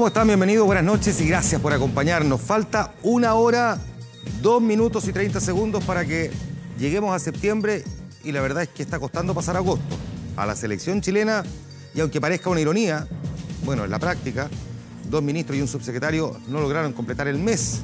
¿Cómo están? Bienvenidos, buenas noches y gracias por acompañarnos. Falta 1 hora, 2 minutos y 30 segundos para que lleguemos a septiembre y la verdad es que está costando pasar agosto a la selección chilena y aunque parezca una ironía, bueno, en la práctica, 2 ministros y un subsecretario no lograron completar el mes.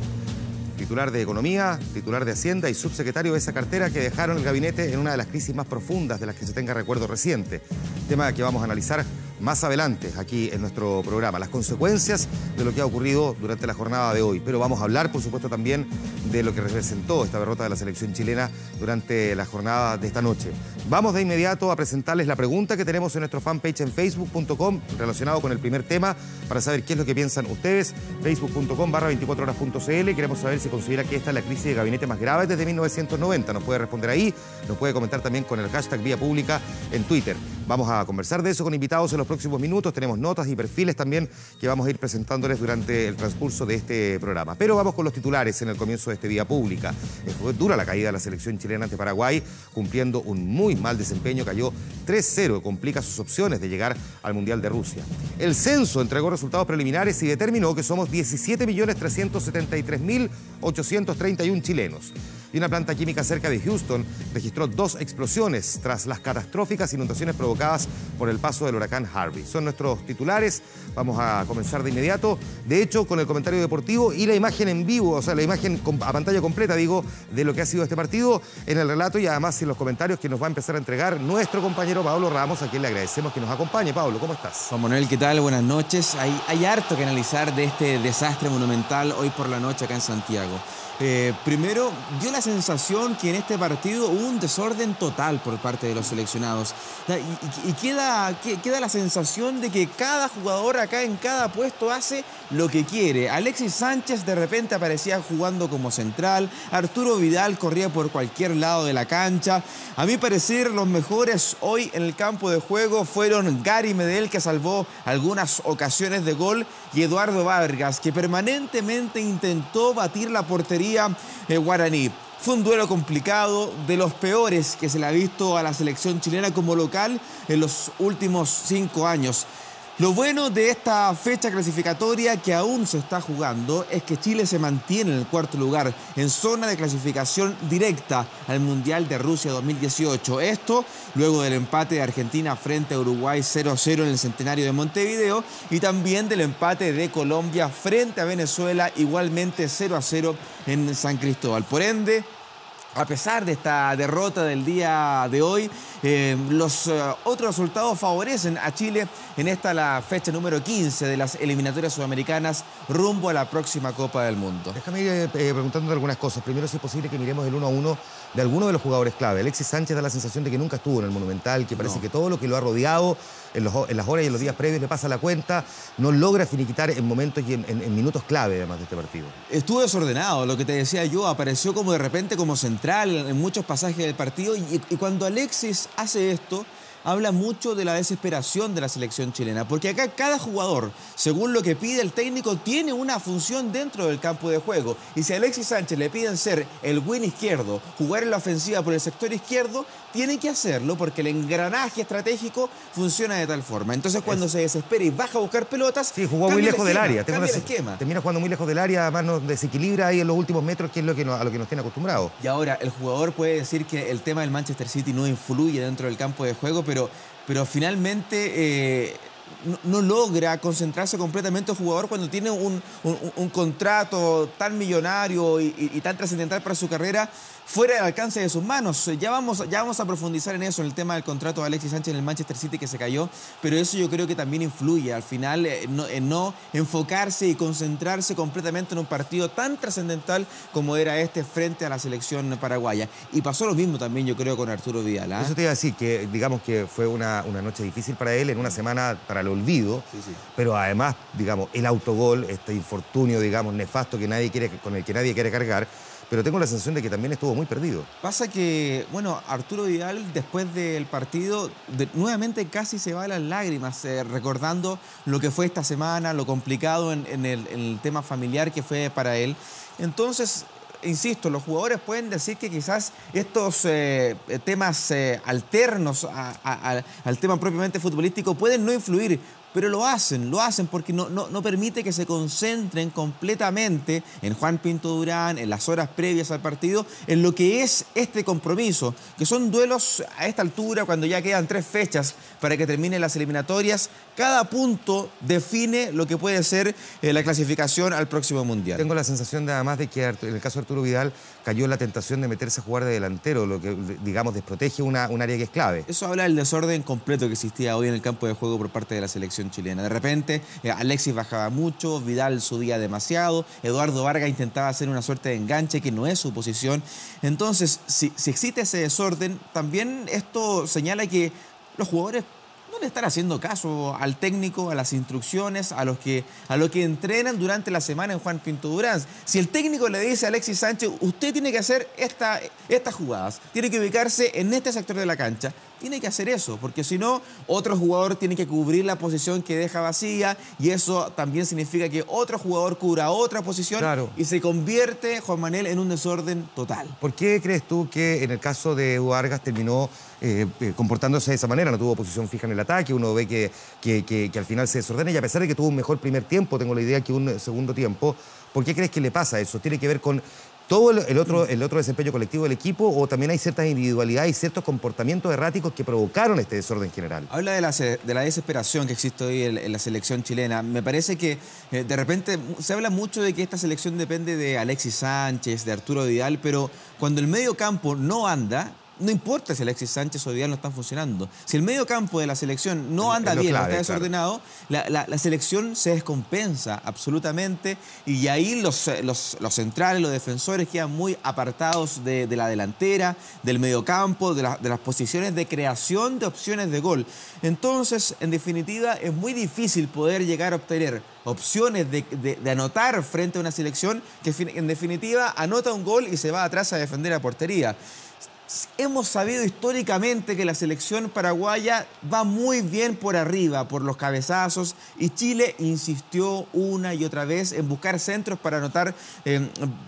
Titular de Economía, titular de Hacienda y subsecretario de esa cartera que dejaron el gabinete en una de las crisis más profundas de las que se tenga recuerdo reciente. Tema que vamos a analizar más adelante aquí en nuestro programa, las consecuencias de lo que ha ocurrido durante la jornada de hoy. Pero vamos a hablar, por supuesto, también de lo que representó esta derrota de la selección chilena durante la jornada de esta noche. Vamos de inmediato a presentarles la pregunta que tenemos en nuestro fanpage en facebook.com relacionado con el primer tema para saber qué es lo que piensan ustedes. facebook.com/24horas.cl. Queremos saber si considera que esta es la crisis de gabinete más grave desde 1990. Nos puede responder ahí, nos puede comentar también con el hashtag Vía Pública en Twitter. Vamos a conversar de eso con invitados en los próximos minutos. Tenemos notas y perfiles también que vamos a ir presentándoles durante el transcurso de este programa. Pero vamos con los titulares en el comienzo de este Vía Pública. Fue dura la caída de la selección chilena ante Paraguay, cumpliendo un muy mal desempeño. Cayó 3-0 y complica sus opciones de llegar al Mundial de Rusia. El censo entregó resultados preliminares y determinó que somos 17.373.831 chilenos. Y una planta química cerca de Houston registró 2 explosiones tras las catastróficas inundaciones provocadas por el paso del huracán Harvey. Son nuestros titulares. Vamos a comenzar de inmediato. De hecho, con el comentario deportivo y la imagen en vivo, o sea, la imagen a pantalla completa, digo, de lo que ha sido este partido en el relato y además en los comentarios que nos va a empezar a entregar nuestro compañero Pablo Ramos, a quien le agradecemos que nos acompañe. Pablo, ¿cómo estás? Juan Manuel, ¿qué tal? Buenas noches. Hay harto que analizar de este desastre monumental hoy por la noche acá en Santiago. Primero, dio la sensación que en este partido hubo un desorden total por parte de los seleccionados. Y queda la sensación de que cada jugador acá en cada puesto hace lo que quiere. Alexis Sánchez de repente aparecía jugando como central. Arturo Vidal corría por cualquier lado de la cancha. A mi parecer, los mejores hoy en el campo de juego fueron Gary Medel, que salvó algunas ocasiones de gol, y Eduardo Vargas, que permanentemente intentó batir la portería guaraní. Fue un duelo complicado, de los peores que se le ha visto a la selección chilena como local en los últimos 5 años. Lo bueno de esta fecha clasificatoria que aún se está jugando es que Chile se mantiene en el 4º lugar, en zona de clasificación directa al Mundial de Rusia 2018. Esto luego del empate de Argentina frente a Uruguay 0-0 en el Centenario de Montevideo y también del empate de Colombia frente a Venezuela igualmente 0-0 en San Cristóbal. Por ende, a pesar de esta derrota del día de hoy, los otros resultados favorecen a Chile en la fecha número 15 de las eliminatorias sudamericanas rumbo a la próxima Copa del Mundo. Déjame ir preguntando algunas cosas. Primero, si es posible que miremos el 1-1 de alguno de los jugadores clave. Alexis Sánchez da la sensación de que nunca estuvo en el Monumental, que parece que todo lo que lo ha rodeado en las horas y en los días previos le pasa la cuenta, no logra finiquitar en momentos y en minutos clave además de este partido. Estuvo desordenado, lo que te decía yo, apareció como de repente como central en muchos pasajes del partido y cuando Alexis hace esto, habla mucho de la desesperación de la selección chilena, porque acá cada jugador, según lo que pide el técnico, tiene una función dentro del campo de juego. Y si a Alexis Sánchez le piden ser el win izquierdo, jugar en la ofensiva por el sector izquierdo, tiene que hacerlo porque el engranaje estratégico funciona de tal forma. Entonces cuando se desespera y baja a buscar pelotas, sí, jugó muy lejos del área. Cambia el esquema. Termina jugando muy lejos del área, además nos desequilibra ahí en los últimos metros, que es a lo que nos tiene acostumbrados. Y ahora, el jugador puede decir que el tema del Manchester City no influye dentro del campo de juego, pero finalmente no logra concentrarse completamente el jugador cuando tiene un contrato tan millonario y tan trascendental para su carrera fuera del alcance de sus manos. Ya vamos a profundizar en eso, en el tema del contrato de Alexis Sánchez en el Manchester City que se cayó, pero eso yo creo que también influye al final en no enfocarse y concentrarse completamente en un partido tan trascendental como era este frente a la selección paraguaya. Y pasó lo mismo también yo creo con Arturo Vidal. Eso te iba a decir, que digamos que fue una noche difícil para él, en una semana para el olvido, sí. Pero además, digamos, el autogol, este infortunio, digamos, nefasto con el que nadie quiere cargar, pero tengo la sensación de que también estuvo muy perdido. Pasa que, bueno, Arturo Vidal después del partido nuevamente casi se va a las lágrimas, recordando lo que fue esta semana, lo complicado en el tema familiar que fue para él. Entonces, insisto, los jugadores pueden decir que quizás estos temas alternos al tema propiamente futbolístico pueden no influir, pero lo hacen porque no permite que se concentren completamente en Juan Pinto Durán, en las horas previas al partido, en lo que es este compromiso, que son duelos a esta altura, cuando ya quedan 3 fechas para que terminen las eliminatorias. Cada punto define lo que puede ser la clasificación al próximo Mundial. Tengo la sensación además de que en el caso de Arturo Vidal cayó en la tentación de meterse a jugar de delantero, lo que, digamos, desprotege un área que es clave. Eso habla del desorden completo que existía hoy en el campo de juego por parte de la selección chilena. De repente, Alexis bajaba mucho, Vidal subía demasiado, Eduardo Vargas intentaba hacer una suerte de enganche que no es su posición. Entonces, si existe ese desorden, también esto señala que los jugadores no le están haciendo caso al técnico, a las instrucciones, a lo que entrenan durante la semana en Juan Pinto Durán. Si el técnico le dice a Alexis Sánchez, usted tiene que hacer estas jugadas, tiene que ubicarse en este sector de la cancha, tiene que hacer eso, porque si no, otro jugador tiene que cubrir la posición que deja vacía, y eso también significa que otro jugador cubra otra posición, claro, y se convierte, Juan Manuel, en un desorden total. ¿Por qué crees tú que en el caso de Edu Vargas terminó comportándose de esa manera? No tuvo posición fija en el ataque, uno ve que al final se desordena, y a pesar de que tuvo un mejor primer tiempo, tengo la idea que un segundo tiempo, ¿por qué crees que le pasa eso? ¿Tiene que ver con todo el otro desempeño colectivo del equipo, o también hay ciertas individualidades y ciertos comportamientos erráticos que provocaron este desorden general? Habla de la desesperación que existe hoy en la selección chilena. Me parece que de repente se habla mucho de que esta selección depende de Alexis Sánchez, de Arturo Vidal, pero cuando el medio campo no anda, no importa si Alexis Sánchez o Vidal no están funcionando. Si el medio campo de la selección no anda bien, clave, no está desordenado, claro, la selección se descompensa absolutamente, y ahí los centrales, los defensores quedan muy apartados de la delantera, del medio campo, de las posiciones de creación de opciones de gol. Entonces, en definitiva, es muy difícil poder llegar a obtener opciones de anotar frente a una selección que, en definitiva, anota un gol y se va atrás a defender a portería. Hemos sabido históricamente que la selección paraguaya va muy bien por arriba, por los cabezazos, y Chile insistió una y otra vez en buscar centros para anotar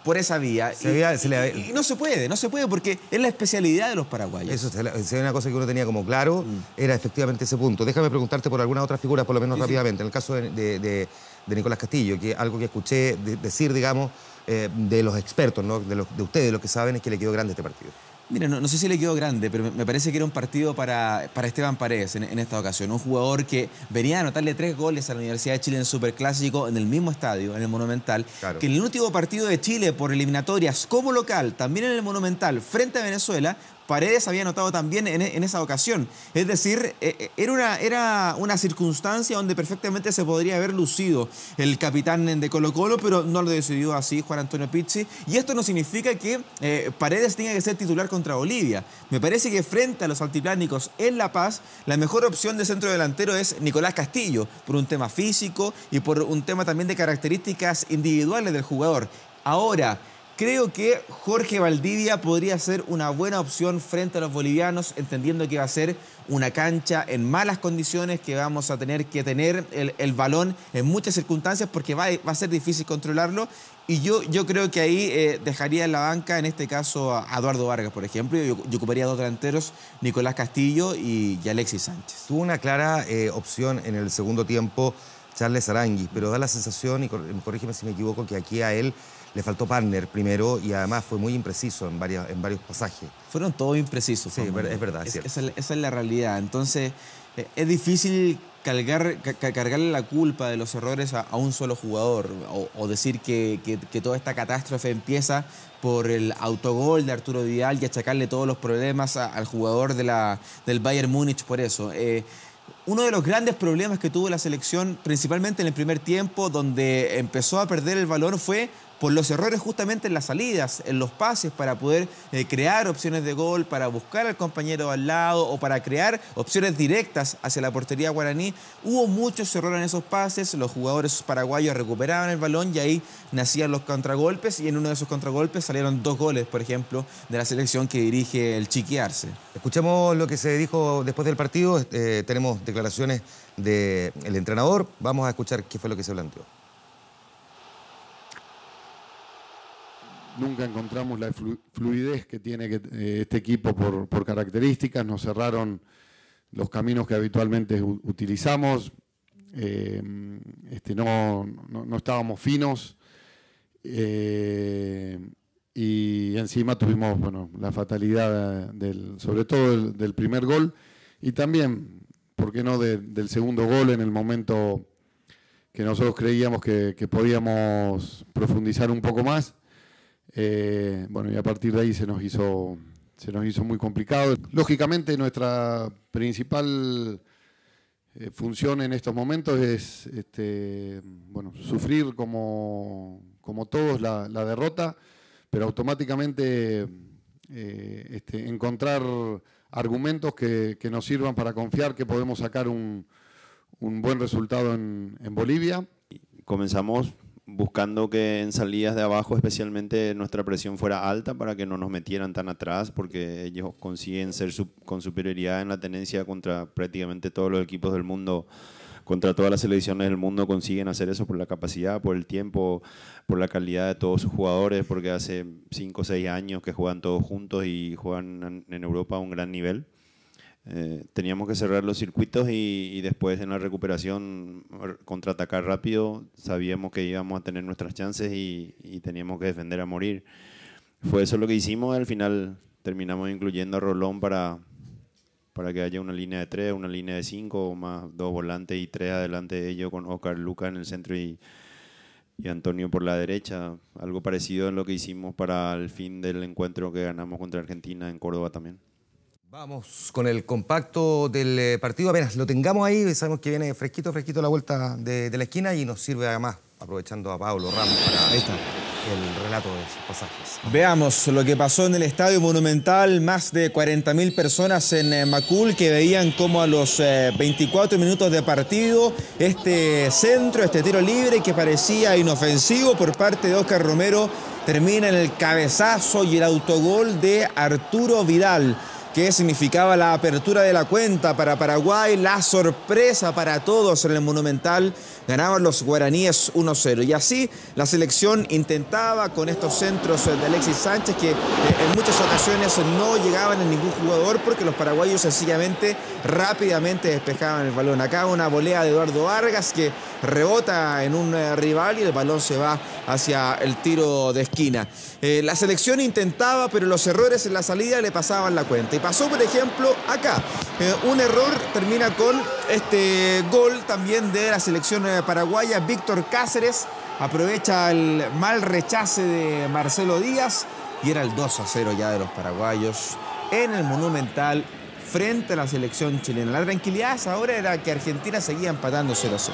por esa vía. Y no se puede porque es la especialidad de los paraguayos. Eso es una cosa que uno tenía como claro, era efectivamente ese punto. Déjame preguntarte por alguna otra figura, por lo menos rápidamente. En el caso de Nicolás Castillo, que algo que escuché decir, digamos, de los expertos, ¿no? de ustedes, los que saben, es que le quedó grande este partido. Mira, no sé si le quedó grande, pero me parece que era un partido para Esteban Paredes en esta ocasión. Un jugador que venía a anotarle 3 goles a la Universidad de Chile en el Superclásico, en el mismo estadio, en el Monumental. Claro. Que en el último partido de Chile por eliminatorias como local, también en el Monumental, frente a Venezuela, Paredes había anotado también en esa ocasión. Es decir, era una circunstancia donde perfectamente se podría haber lucido el capitán de Colo-Colo, pero no lo decidió así Juan Antonio Pizzi. Y esto no significa que Paredes tenga que ser titular contra Bolivia. Me parece que frente a los altiplánicos en La Paz, la mejor opción de centro delantero es Nicolás Castillo, por un tema físico y por un tema también de características individuales del jugador. Ahora, creo que Jorge Valdivia podría ser una buena opción frente a los bolivianos, entendiendo que va a ser una cancha en malas condiciones, que vamos a tener que tener el balón en muchas circunstancias porque va a ser difícil controlarlo. Y yo creo que ahí dejaría en la banca, en este caso, a Eduardo Vargas, por ejemplo. Yo ocuparía 2 delanteros, Nicolás Castillo y Alexis Sánchez. Tuvo una clara opción en el segundo tiempo Charles Aranguis, pero da la sensación, y corrígeme si me equivoco, que aquí a él le faltó partner primero, y además fue muy impreciso en varios pasajes. Fueron todos imprecisos. Sí, es verdad, es cierto. Esa es la realidad. Entonces, es difícil cargarle la culpa de los errores a un solo jugador, o decir que toda esta catástrofe empieza por el autogol de Arturo Vidal y achacarle todos los problemas al jugador del Bayern Múnich por eso. Uno de los grandes problemas que tuvo la selección, principalmente en el primer tiempo, donde empezó a perder el balón, fue por los errores justamente en las salidas, en los pases, para poder crear opciones de gol, para buscar al compañero al lado o para crear opciones directas hacia la portería guaraní. Hubo muchos errores en esos pases, los jugadores paraguayos recuperaban el balón y ahí nacían los contragolpes, y en uno de esos contragolpes salieron 2 goles, por ejemplo, de la selección que dirige el Chiqui Arce. Escuchemos lo que se dijo después del partido. Tenemos declaraciones del entrenador. Vamos a escuchar qué fue lo que se planteó. Nunca encontramos la fluidez que tiene este equipo por características. Nos cerraron los caminos que habitualmente utilizamos. no estábamos finos. Y encima tuvimos, bueno, la fatalidad sobre todo del primer gol y también, ¿por qué no?, del segundo gol en el momento que nosotros creíamos que podíamos profundizar un poco más. Bueno, y a partir de ahí se nos hizo muy complicado. Lógicamente nuestra principal función en estos momentos es bueno, sufrir como todos la derrota, pero automáticamente encontrar argumentos que nos sirvan para confiar que podemos sacar un buen resultado en Bolivia. Comenzamos buscando que en salidas de abajo especialmente nuestra presión fuera alta para que no nos metieran tan atrás, porque ellos consiguen ser con superioridad en la tenencia contra prácticamente todos los equipos del mundo, contra todas las selecciones del mundo consiguen hacer eso por la capacidad, por el tiempo, por la calidad de todos sus jugadores, porque hace 5 o 6 años que juegan todos juntos y juegan en Europa a un gran nivel. Teníamos que cerrar los circuitos y después en la recuperación contraatacar rápido. Sabíamos que íbamos a tener nuestras chances y teníamos que defender a morir. Fue eso lo que hicimos. Al final terminamos incluyendo a Rolón para que haya una línea de 3, una línea de 5, más 2 volantes y 3 adelante de ellos, con Oscar Lucas en el centro y Antonio por la derecha. Algo parecido en lo que hicimos para el fin del encuentro que ganamos contra Argentina en Córdoba también. Vamos con el compacto del partido. Apenas lo tengamos ahí, sabemos que viene fresquito a la vuelta de la esquina y nos sirve además, aprovechando a Pablo Ramos para el relato de sus pasajes. Veamos lo que pasó en el Estadio Monumental. Más de 40.000 personas en Macul que veían como a los 24 minutos de partido este centro, este tiro libre que parecía inofensivo por parte de Óscar Romero, termina en el cabezazo y el autogol de Arturo Vidal, que significaba la apertura de la cuenta para Paraguay, la sorpresa para todos en el Monumental. Ganaban los guaraníes 1-0. Y así la selección intentaba con estos centros de Alexis Sánchez, que en muchas ocasiones no llegaban a ningún jugador porque los paraguayos sencillamente rápidamente despejaban el balón. Acá una volea de Eduardo Vargas que rebota en un rival y el balón se va hacia el tiro de esquina. La selección intentaba, pero los errores en la salida le pasaban la cuenta. Y pasó, por ejemplo, acá. Un error termina con este gol también de la selección paraguaya. Víctor Cáceres aprovecha el mal rechace de Marcelo Díaz y era el 2-0 ya de los paraguayos en el Monumental frente a la selección chilena. La tranquilidad ahora era que Argentina seguía empatando 0-0.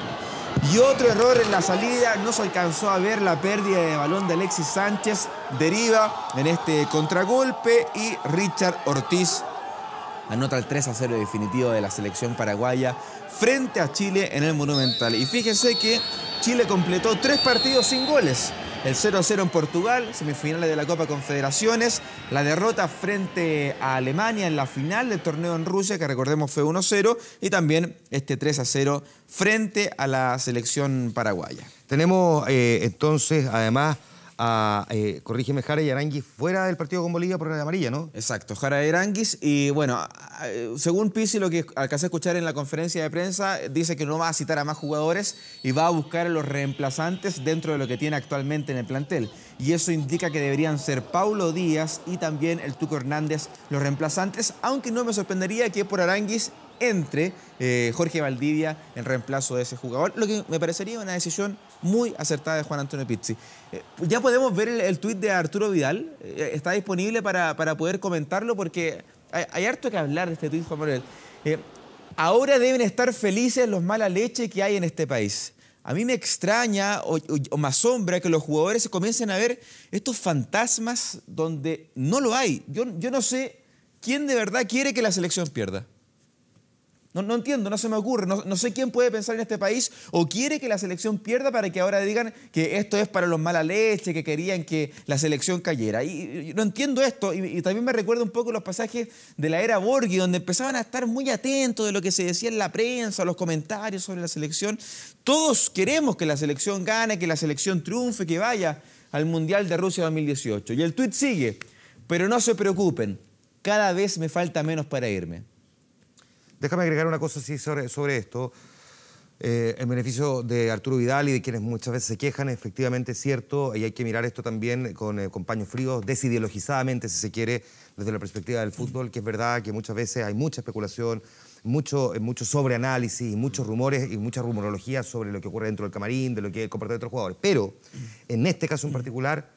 Y otro error en la salida, no se alcanzó a ver la pérdida de balón de Alexis Sánchez, deriva en este contragolpe y Richard Ortiz anota el 3-0 definitivo de la selección paraguaya frente a Chile en el Monumental. Y fíjense que Chile completó 3 partidos sin goles. El 0-0 en Portugal, semifinales de la Copa Confederaciones, la derrota frente a Alemania en la final del torneo en Rusia, que recordemos fue 1-0, y también este 3-0 frente a la selección paraguaya. Tenemos entonces, además, corrígeme, Jara y Aranguis fuera del partido con Bolivia por la amarilla, ¿no? Exacto, Jara y Aranguis. Y bueno, según Pizzi, lo que alcancé a escuchar en la conferencia de prensa, dice que no va a citar a más jugadores y va a buscar a los reemplazantes dentro de lo que tiene actualmente en el plantel. Y eso indica que deberían ser Paulo Díaz y también el Tuco Hernández los reemplazantes, aunque no me sorprendería que por Aranguis entre Jorge Valdivia en reemplazo de ese jugador, lo que me parecería una decisión muy acertada de Juan Antonio Pizzi. Ya podemos ver el tuit de Arturo Vidal, está disponible para poder comentarlo porque hay harto que hablar de este tuit, Juan Manuel. Ahora deben estar felices los mala leche que hay en este país. A mí me extraña o me asombra que los jugadores se comiencen a ver estos fantasmas donde no lo hay. Yo no sé quién de verdad quiere que la selección pierda. No entiendo, no se me ocurre. No sé quién puede pensar en este país o quiere que la selección pierda para que ahora digan que esto es para los mala leche, que querían que la selección cayera. Y no entiendo esto. Y también me recuerda un poco los pasajes de la era Borghi, donde empezaban a estar muy atentos de lo que se decía en la prensa, los comentarios sobre la selección. Todos queremos que la selección gane, que la selección triunfe, que vaya al Mundial de Rusia 2018. Y el tuit sigue. Pero no se preocupen, cada vez me falta menos para irme. Déjame agregar una cosa así sobre esto. En beneficio de Arturo Vidal y de quienes muchas veces se quejan, efectivamente es cierto, y hay que mirar esto también con paños fríos, desideologizadamente, si se quiere, desde la perspectiva del fútbol, que es verdad que muchas veces hay mucha especulación, mucho sobreanálisis, muchos rumores y mucha rumorología sobre lo que ocurre dentro del camarín, de lo que es el comportamiento de los jugadores. Pero, en este caso en particular,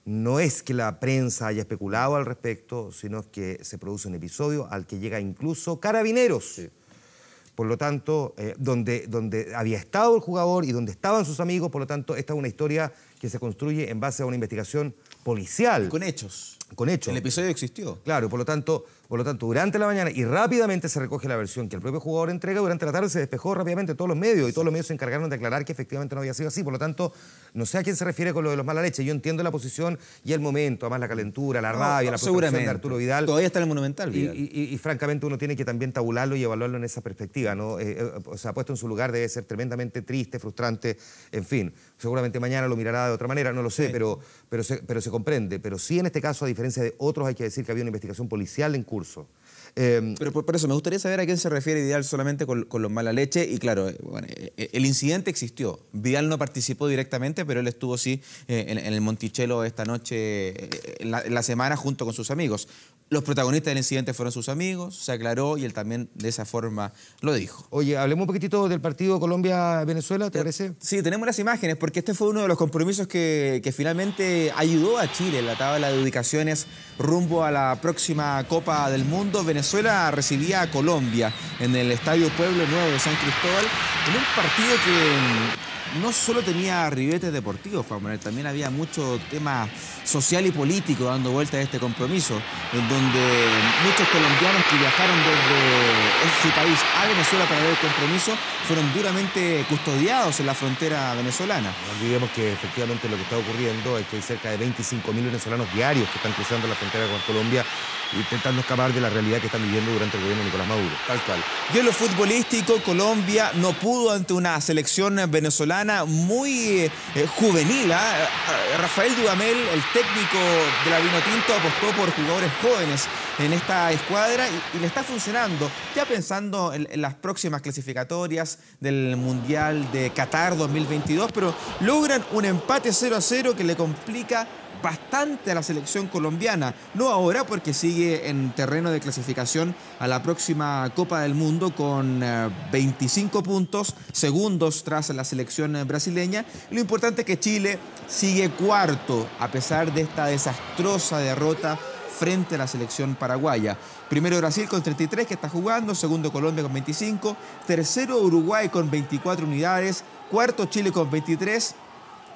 no es que la prensa haya especulado al respecto, sino que se produce un episodio al que llega incluso Carabineros. Sí. Por lo tanto, donde había estado el jugador y donde estaban sus amigos, por lo tanto, esta es una historia que se construye en base a una investigación policial. Con hechos. Con hechos. El episodio existió. Claro, por lo tanto, durante la mañana y rápidamente se recoge la versión que el propio jugador entrega. Durante la tarde se despejó rápidamente en todos los medios y todos los medios se encargaron de aclarar que efectivamente no había sido así. Por lo tanto, no sé a quién se refiere con lo de los mala leche. Yo entiendo la posición y el momento, además la calentura, la rabia, la frustración de Arturo Vidal. Todavía está en el Monumental, Vidal. Y francamente uno tiene que también tabularlo y evaluarlo en esa perspectiva, ¿no? O sea, puesto en su lugar debe ser tremendamente triste, frustrante, en fin. Seguramente mañana lo mirará de otra manera, no lo sé, sí. pero se comprende. Pero sí, en este caso, a diferencia de otros, hay que decir que había una investigación policial en curso. Pero por eso me gustaría saber a quién se refiere Vidal solamente con los mala leche. Y claro, bueno, el incidente existió. Vidal no participó directamente, pero él estuvo sí en el Monticello esta noche, en la semana, junto con sus amigos. Los protagonistas del incidente fueron sus amigos, se aclaró y él también de esa forma lo dijo. Oye, hablemos un poquitito del partido Colombia-Venezuela, ¿te parece? Sí, tenemos las imágenes porque este fue uno de los compromisos que finalmente ayudó a Chile en la tabla de ubicaciones rumbo a la próxima Copa del Mundo. Venezuela recibía a Colombia en el Estadio Pueblo Nuevo de San Cristóbal en un partido que no solo tenía ribetes deportivos, Juan Manuel, también había mucho tema social y político dando vuelta a este compromiso, en donde muchos colombianos que viajaron desde su país a Venezuela para ver el compromiso fueron duramente custodiados en la frontera venezolana. No olvidemos que efectivamente lo que está ocurriendo es que hay cerca de 25.000 venezolanos diarios que están cruzando la frontera con Colombia intentando escapar de la realidad que están viviendo durante el gobierno de Nicolás Maduro. Tal cual. Y en lo futbolístico, Colombia no pudo ante una selección venezolana muy juvenil. Rafael Dudamel, el técnico de la Vinotinto, apostó por jugadores jóvenes en esta escuadra y le está funcionando. Ya pensando en las próximas clasificatorias del Mundial de Qatar 2022, pero logran un empate 0-0 que le complica bastante a la selección colombiana. No ahora, porque sigue en terreno de clasificación a la próxima Copa del Mundo con 25 puntos, segundos tras la selección brasileña. Lo importante es que Chile sigue cuarto, a pesar de esta desastrosa derrota frente a la selección paraguaya. Primero Brasil con 33 que está jugando, segundo Colombia con 25, tercero Uruguay con 24 unidades, cuarto Chile con 23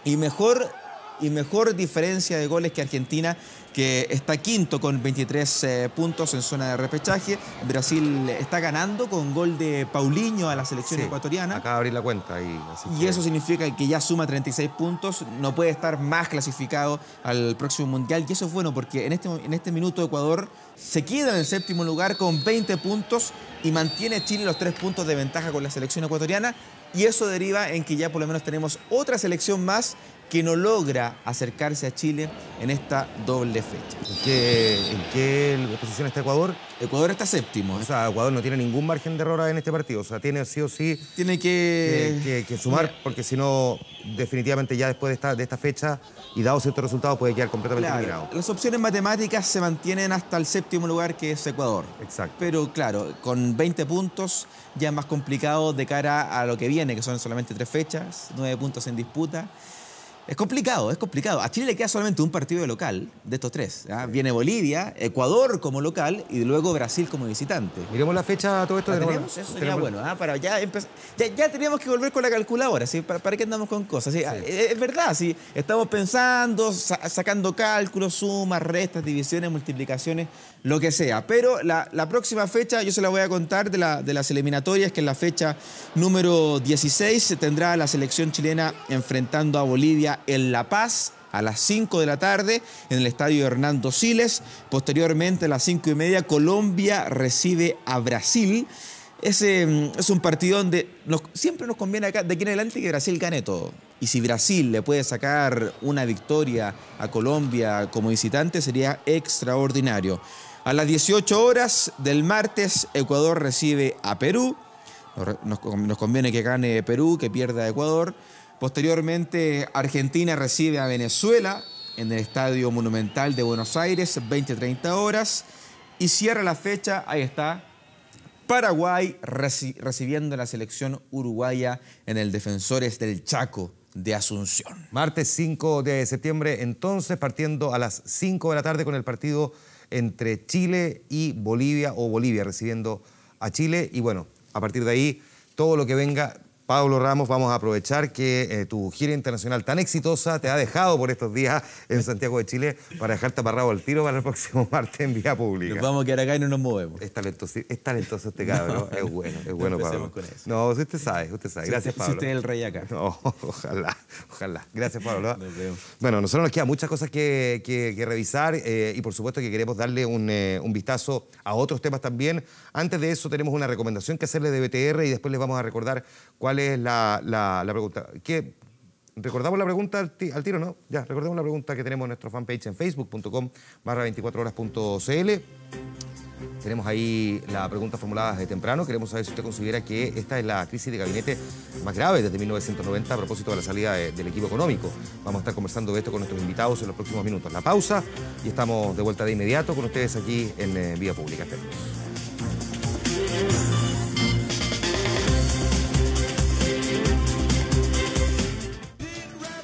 y mejor diferencia de goles que Argentina, que está quinto con 23 puntos en zona de repechaje. Brasil está ganando con gol de Paulinho a la selección ecuatoriana. Acaba de abrir la cuenta. Y eso significa que ya suma 36 puntos, no puede estar más clasificado al próximo Mundial. Y eso es bueno porque en este minuto Ecuador se queda en el séptimo lugar con 20 puntos y mantiene Chile los 3 puntos de ventaja con la selección ecuatoriana. Y eso deriva en que ya por lo menos tenemos otra selección más que no logra acercarse a Chile en esta doble fecha. ¿En qué posición está Ecuador? Ecuador está séptimo. O sea, Ecuador no tiene ningún margen de error en este partido. O sea, tiene sí o sí tiene que sumar, porque si no, definitivamente ya después de esta fecha y dado ciertos resultados puede quedar completamente eliminado. Las opciones matemáticas se mantienen hasta el séptimo lugar, que es Ecuador. Exacto. Pero claro, con 20 puntos ya es más complicado de cara a lo que viene, que son solamente 3 fechas, 9 puntos en disputa. Es complicado, es complicado. A Chile le queda solamente un partido de local de estos 3. Viene Bolivia, Ecuador como local y luego Brasil como visitante. Miremos la fecha, todo esto. Tenemos eso sería bueno, para ya teníamos que volver con la calculadora, ¿sí? ¿Para qué andamos con cosas? ¿Sí? Es verdad, ¿sí? Estamos pensando, sacando cálculos, sumas, restas, divisiones, multiplicaciones, lo que sea. Pero la próxima fecha, yo se la voy a contar de las eliminatorias, que en la fecha número 16 se tendrá la selección chilena enfrentando a Bolivia en La Paz a las 5 de la tarde en el estadio Hernando Siles. Posteriormente a las 5:30 Colombia recibe a Brasil. Es un partido donde siempre nos conviene acá de aquí en adelante que Brasil gane todo. Y si Brasil le puede sacar una victoria a Colombia como visitante sería extraordinario. A las 18 horas del martes Ecuador recibe a Perú. Nos conviene que gane Perú, que pierda Ecuador. Posteriormente, Argentina recibe a Venezuela en el Estadio Monumental de Buenos Aires, 20-30 horas. Y cierra la fecha, ahí está, Paraguay recibiendo a la selección uruguaya en el Defensores del Chaco de Asunción. Martes 5 de septiembre, entonces, partiendo a las 5 de la tarde con el partido entre Chile y Bolivia, o Bolivia recibiendo a Chile. Y bueno, a partir de ahí, todo lo que venga. Pablo Ramos, vamos a aprovechar que tu gira internacional tan exitosa te ha dejado por estos días en Santiago de Chile para dejarte amarrado al tiro para el próximo martes en vía pública. Nos vamos a quedar acá y no nos movemos. Es talentoso este cabrón, ¿no? Es bueno, Pablo. Con eso. No, usted sabe. Gracias, Pablo. Si usted es el rey acá. No, ojalá. Gracias, Pablo. Nos vemos. Bueno, nosotros nos quedan muchas cosas que revisar y por supuesto que queremos darle un vistazo a otros temas también. Antes de eso tenemos una recomendación que hacerle de BTR y después les vamos a recordar cuál es la pregunta. ¿Recordamos la pregunta al tiro, no? Ya, recordemos la pregunta que tenemos en nuestro fanpage en facebook.com/24horas.cl. Tenemos ahí la pregunta formulada desde temprano. Queremos saber si usted considera que esta es la crisis de gabinete más grave desde 1990 a propósito de la salida del equipo económico. Vamos a estar conversando de esto con nuestros invitados en los próximos minutos. La pausa y estamos de vuelta de inmediato con ustedes aquí en Vía Pública. Esperemos.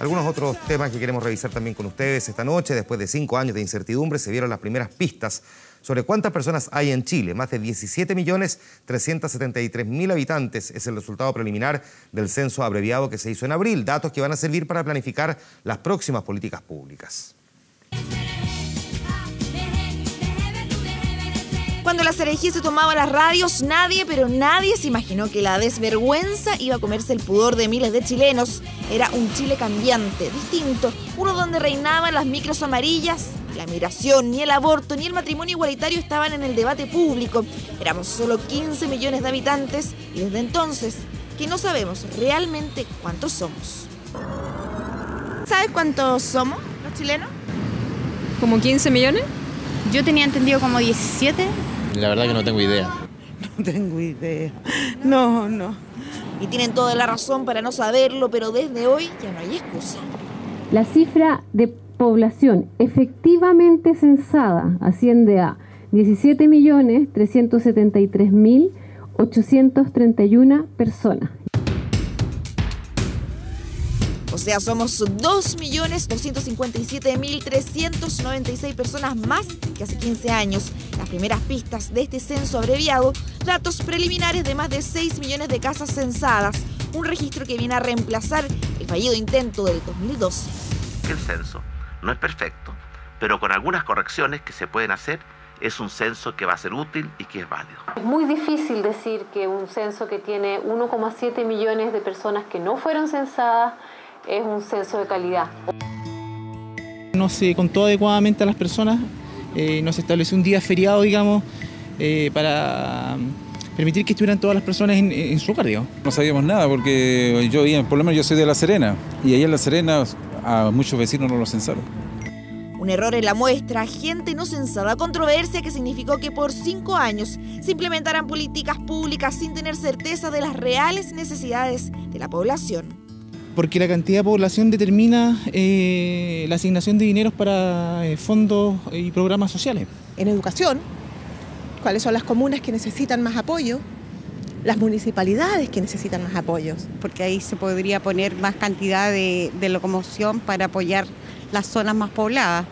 Algunos otros temas que queremos revisar también con ustedes esta noche. Después de 5 años de incertidumbre, se vieron las primeras pistas sobre cuántas personas hay en Chile. Más de 17.373.000 habitantes es el resultado preliminar del censo abreviado que se hizo en abril. Datos que van a servir para planificar las próximas políticas públicas. Cuando la CRG se tomaba las radios, nadie se imaginó que la desvergüenza iba a comerse el pudor de miles de chilenos. Era un Chile cambiante, distinto, uno donde reinaban las micros amarillas. La migración, ni el aborto, ni el matrimonio igualitario estaban en el debate público. Éramos solo 15 millones de habitantes y desde entonces que no sabemos realmente cuántos somos. ¿Sabes cuántos somos los chilenos? ¿Como 15 millones? Yo tenía entendido como 17. La verdad que no tengo idea. No tengo idea. No. Y tienen toda la razón para no saberlo, pero desde hoy ya no hay excusa. La cifra de población efectivamente censada asciende a 17.373.831 personas. O sea, somos 2.257.396 personas más que hace 15 años. Las primeras pistas de este censo abreviado, datos preliminares de más de 6 millones de casas censadas, un registro que viene a reemplazar el fallido intento del 2012. El censo no es perfecto, pero con algunas correcciones que se pueden hacer, es un censo que va a ser útil y que es válido. Es muy difícil decir que un censo que tiene 1,7 millones de personas que no fueron censadas es un censo de calidad. No se contó adecuadamente a las personas, no se estableció un día feriado, digamos, para permitir que estuvieran todas las personas en su hogar, digamos. No sabíamos nada porque por lo menos yo soy de La Serena y allá en La Serena a muchos vecinos no los censaron. Un error en la muestra, gente no censada, controversia que significó que por 5 años se implementaran políticas públicas sin tener certeza de las reales necesidades de la población. Porque la cantidad de población determina la asignación de dineros para fondos y programas sociales. En educación, ¿cuáles son las comunas que necesitan más apoyo? Las municipalidades que necesitan más apoyos. Porque ahí se podría poner más cantidad de locomoción para apoyar las zonas más pobladas.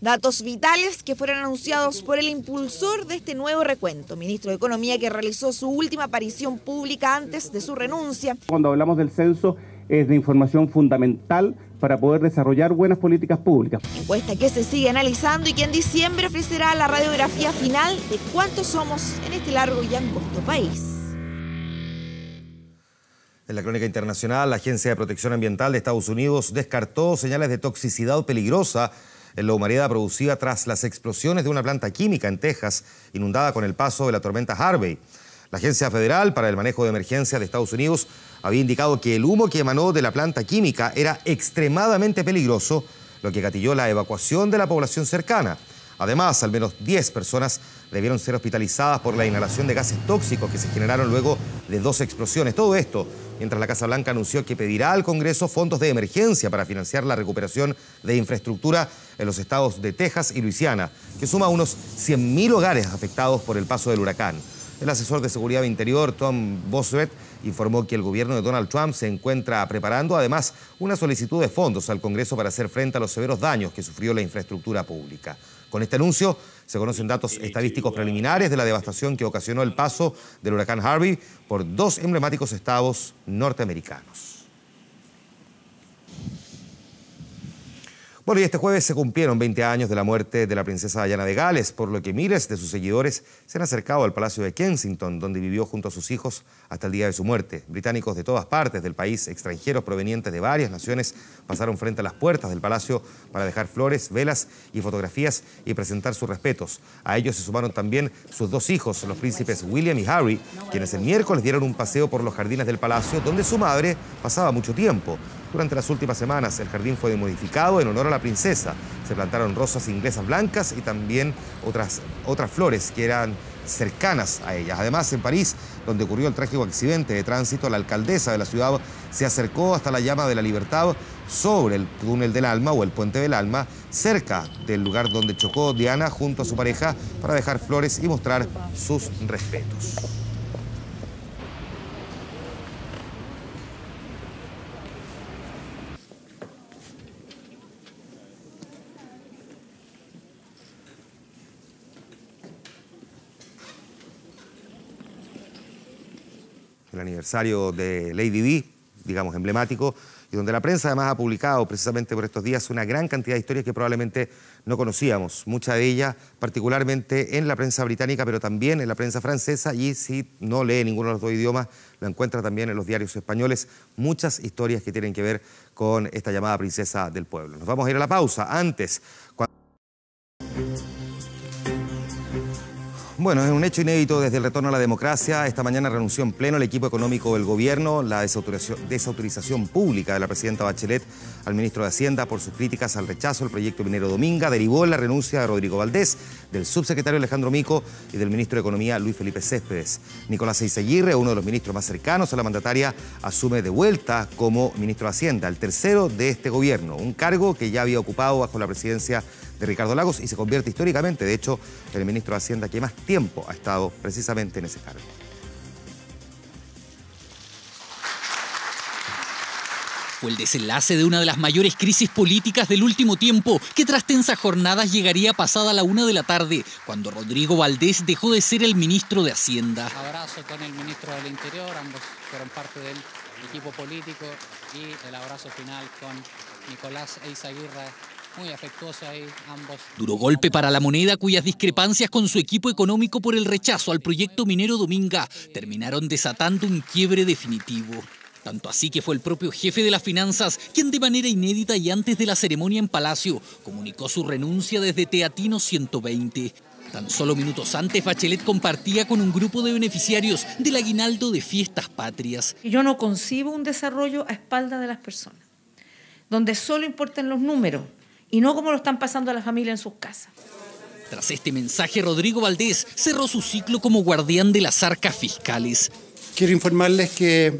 Datos vitales que fueron anunciados por el impulsor de este nuevo recuento, ministro de Economía, que realizó su última aparición pública antes de su renuncia. Cuando hablamos del censo, es de información fundamental para poder desarrollar buenas políticas públicas. Encuesta que se sigue analizando y que en diciembre ofrecerá la radiografía final de cuántos somos en este largo y angosto país. En la crónica internacional, la Agencia de Protección Ambiental de Estados Unidos descartó señales de toxicidad peligrosa en la humareda producida tras las explosiones de una planta química en Texas, inundada con el paso de la tormenta Harvey. La Agencia Federal para el Manejo de Emergencias de Estados Unidos había indicado que el humo que emanó de la planta química era extremadamente peligroso, lo que gatilló la evacuación de la población cercana. Además, al menos 10 personas debieron ser hospitalizadas por la inhalación de gases tóxicos que se generaron luego de 2 explosiones. Todo esto mientras la Casa Blanca anunció que pedirá al Congreso fondos de emergencia para financiar la recuperación de infraestructura en los estados de Texas y Luisiana, que suma unos 100.000 hogares afectados por el paso del huracán. El asesor de Seguridad Interior, Tom Boswell, informó que el gobierno de Donald Trump se encuentra preparando además una solicitud de fondos al Congreso para hacer frente a los severos daños que sufrió la infraestructura pública. Con este anuncio se conocen datos estadísticos preliminares de la devastación que ocasionó el paso del huracán Harvey por 2 emblemáticos estados norteamericanos. Bueno, y este jueves se cumplieron 20 años de la muerte de la princesa Diana de Gales, por lo que miles de sus seguidores se han acercado al Palacio de Kensington, donde vivió junto a sus hijos hasta el día de su muerte. Británicos de todas partes del país, extranjeros provenientes de varias naciones, pasaron frente a las puertas del palacio para dejar flores, velas y fotografías y presentar sus respetos. A ellos se sumaron también sus 2 hijos, los príncipes William y Harry, quienes el miércoles dieron un paseo por los jardines del palacio, donde su madre pasaba mucho tiempo. Durante las últimas semanas, el jardín fue modificado en honor a la princesa. Se plantaron rosas inglesas blancas y también otras flores que eran cercanas a ellas. Además, en París, donde ocurrió el trágico accidente de tránsito, la alcaldesa de la ciudad se acercó hasta la llama de la Libertad sobre el túnel del Alma o el puente del Alma, cerca del lugar donde chocó Diana junto a su pareja, para dejar flores y mostrar sus respetos. El aniversario de Lady Di, digamos emblemático, y donde la prensa además ha publicado precisamente por estos días una gran cantidad de historias que probablemente no conocíamos, mucha de ellas particularmente en la prensa británica, pero también en la prensa francesa, y si no lee ninguno de los 2 idiomas, lo encuentra también en los diarios españoles, muchas historias que tienen que ver con esta llamada princesa del pueblo. Nos vamos a ir a la pausa. Antes, bueno, es un hecho inédito desde el retorno a la democracia. Esta mañana renunció en pleno el equipo económico del gobierno. La desautorización pública de la presidenta Bachelet al ministro de Hacienda por sus críticas al rechazo del proyecto minero Dominga derivó en la renuncia de Rodrigo Valdés, del subsecretario Alejandro Mico y del ministro de Economía Luis Felipe Céspedes. Nicolás Eizaguirre, uno de los ministros más cercanos a la mandataria, asume de vuelta como ministro de Hacienda, el tercero de este gobierno, un cargo que ya había ocupado bajo la presidencia de Ricardo Lagos y se convierte históricamente, de hecho, en el ministro de Hacienda que más tiempo ha estado precisamente en ese cargo. Fue el desenlace de una de las mayores crisis políticas del último tiempo, que tras tensas jornadas llegaría pasada la 1 de la tarde, cuando Rodrigo Valdés dejó de ser el ministro de Hacienda. Abrazo con el ministro del Interior, ambos fueron parte del equipo político, y el abrazo final con Nicolás Eizaguirre. Muy afectuoso ahí, ambos. Duro golpe para la moneda, cuyas discrepancias con su equipo económico por el rechazo al proyecto minero Dominga terminaron desatando un quiebre definitivo. Tanto así que fue el propio jefe de las finanzas quien de manera inédita y antes de la ceremonia en Palacio comunicó su renuncia desde Teatino 120. Tan solo minutos antes, Bachelet compartía con un grupo de beneficiarios del aguinaldo de Fiestas Patrias. Yo no concibo un desarrollo a espaldas de las personas, donde solo importan los números y no como lo están pasando a la familia en sus casas. Tras este mensaje, Rodrigo Valdés cerró su ciclo como guardián de las arcas fiscales. Quiero informarles que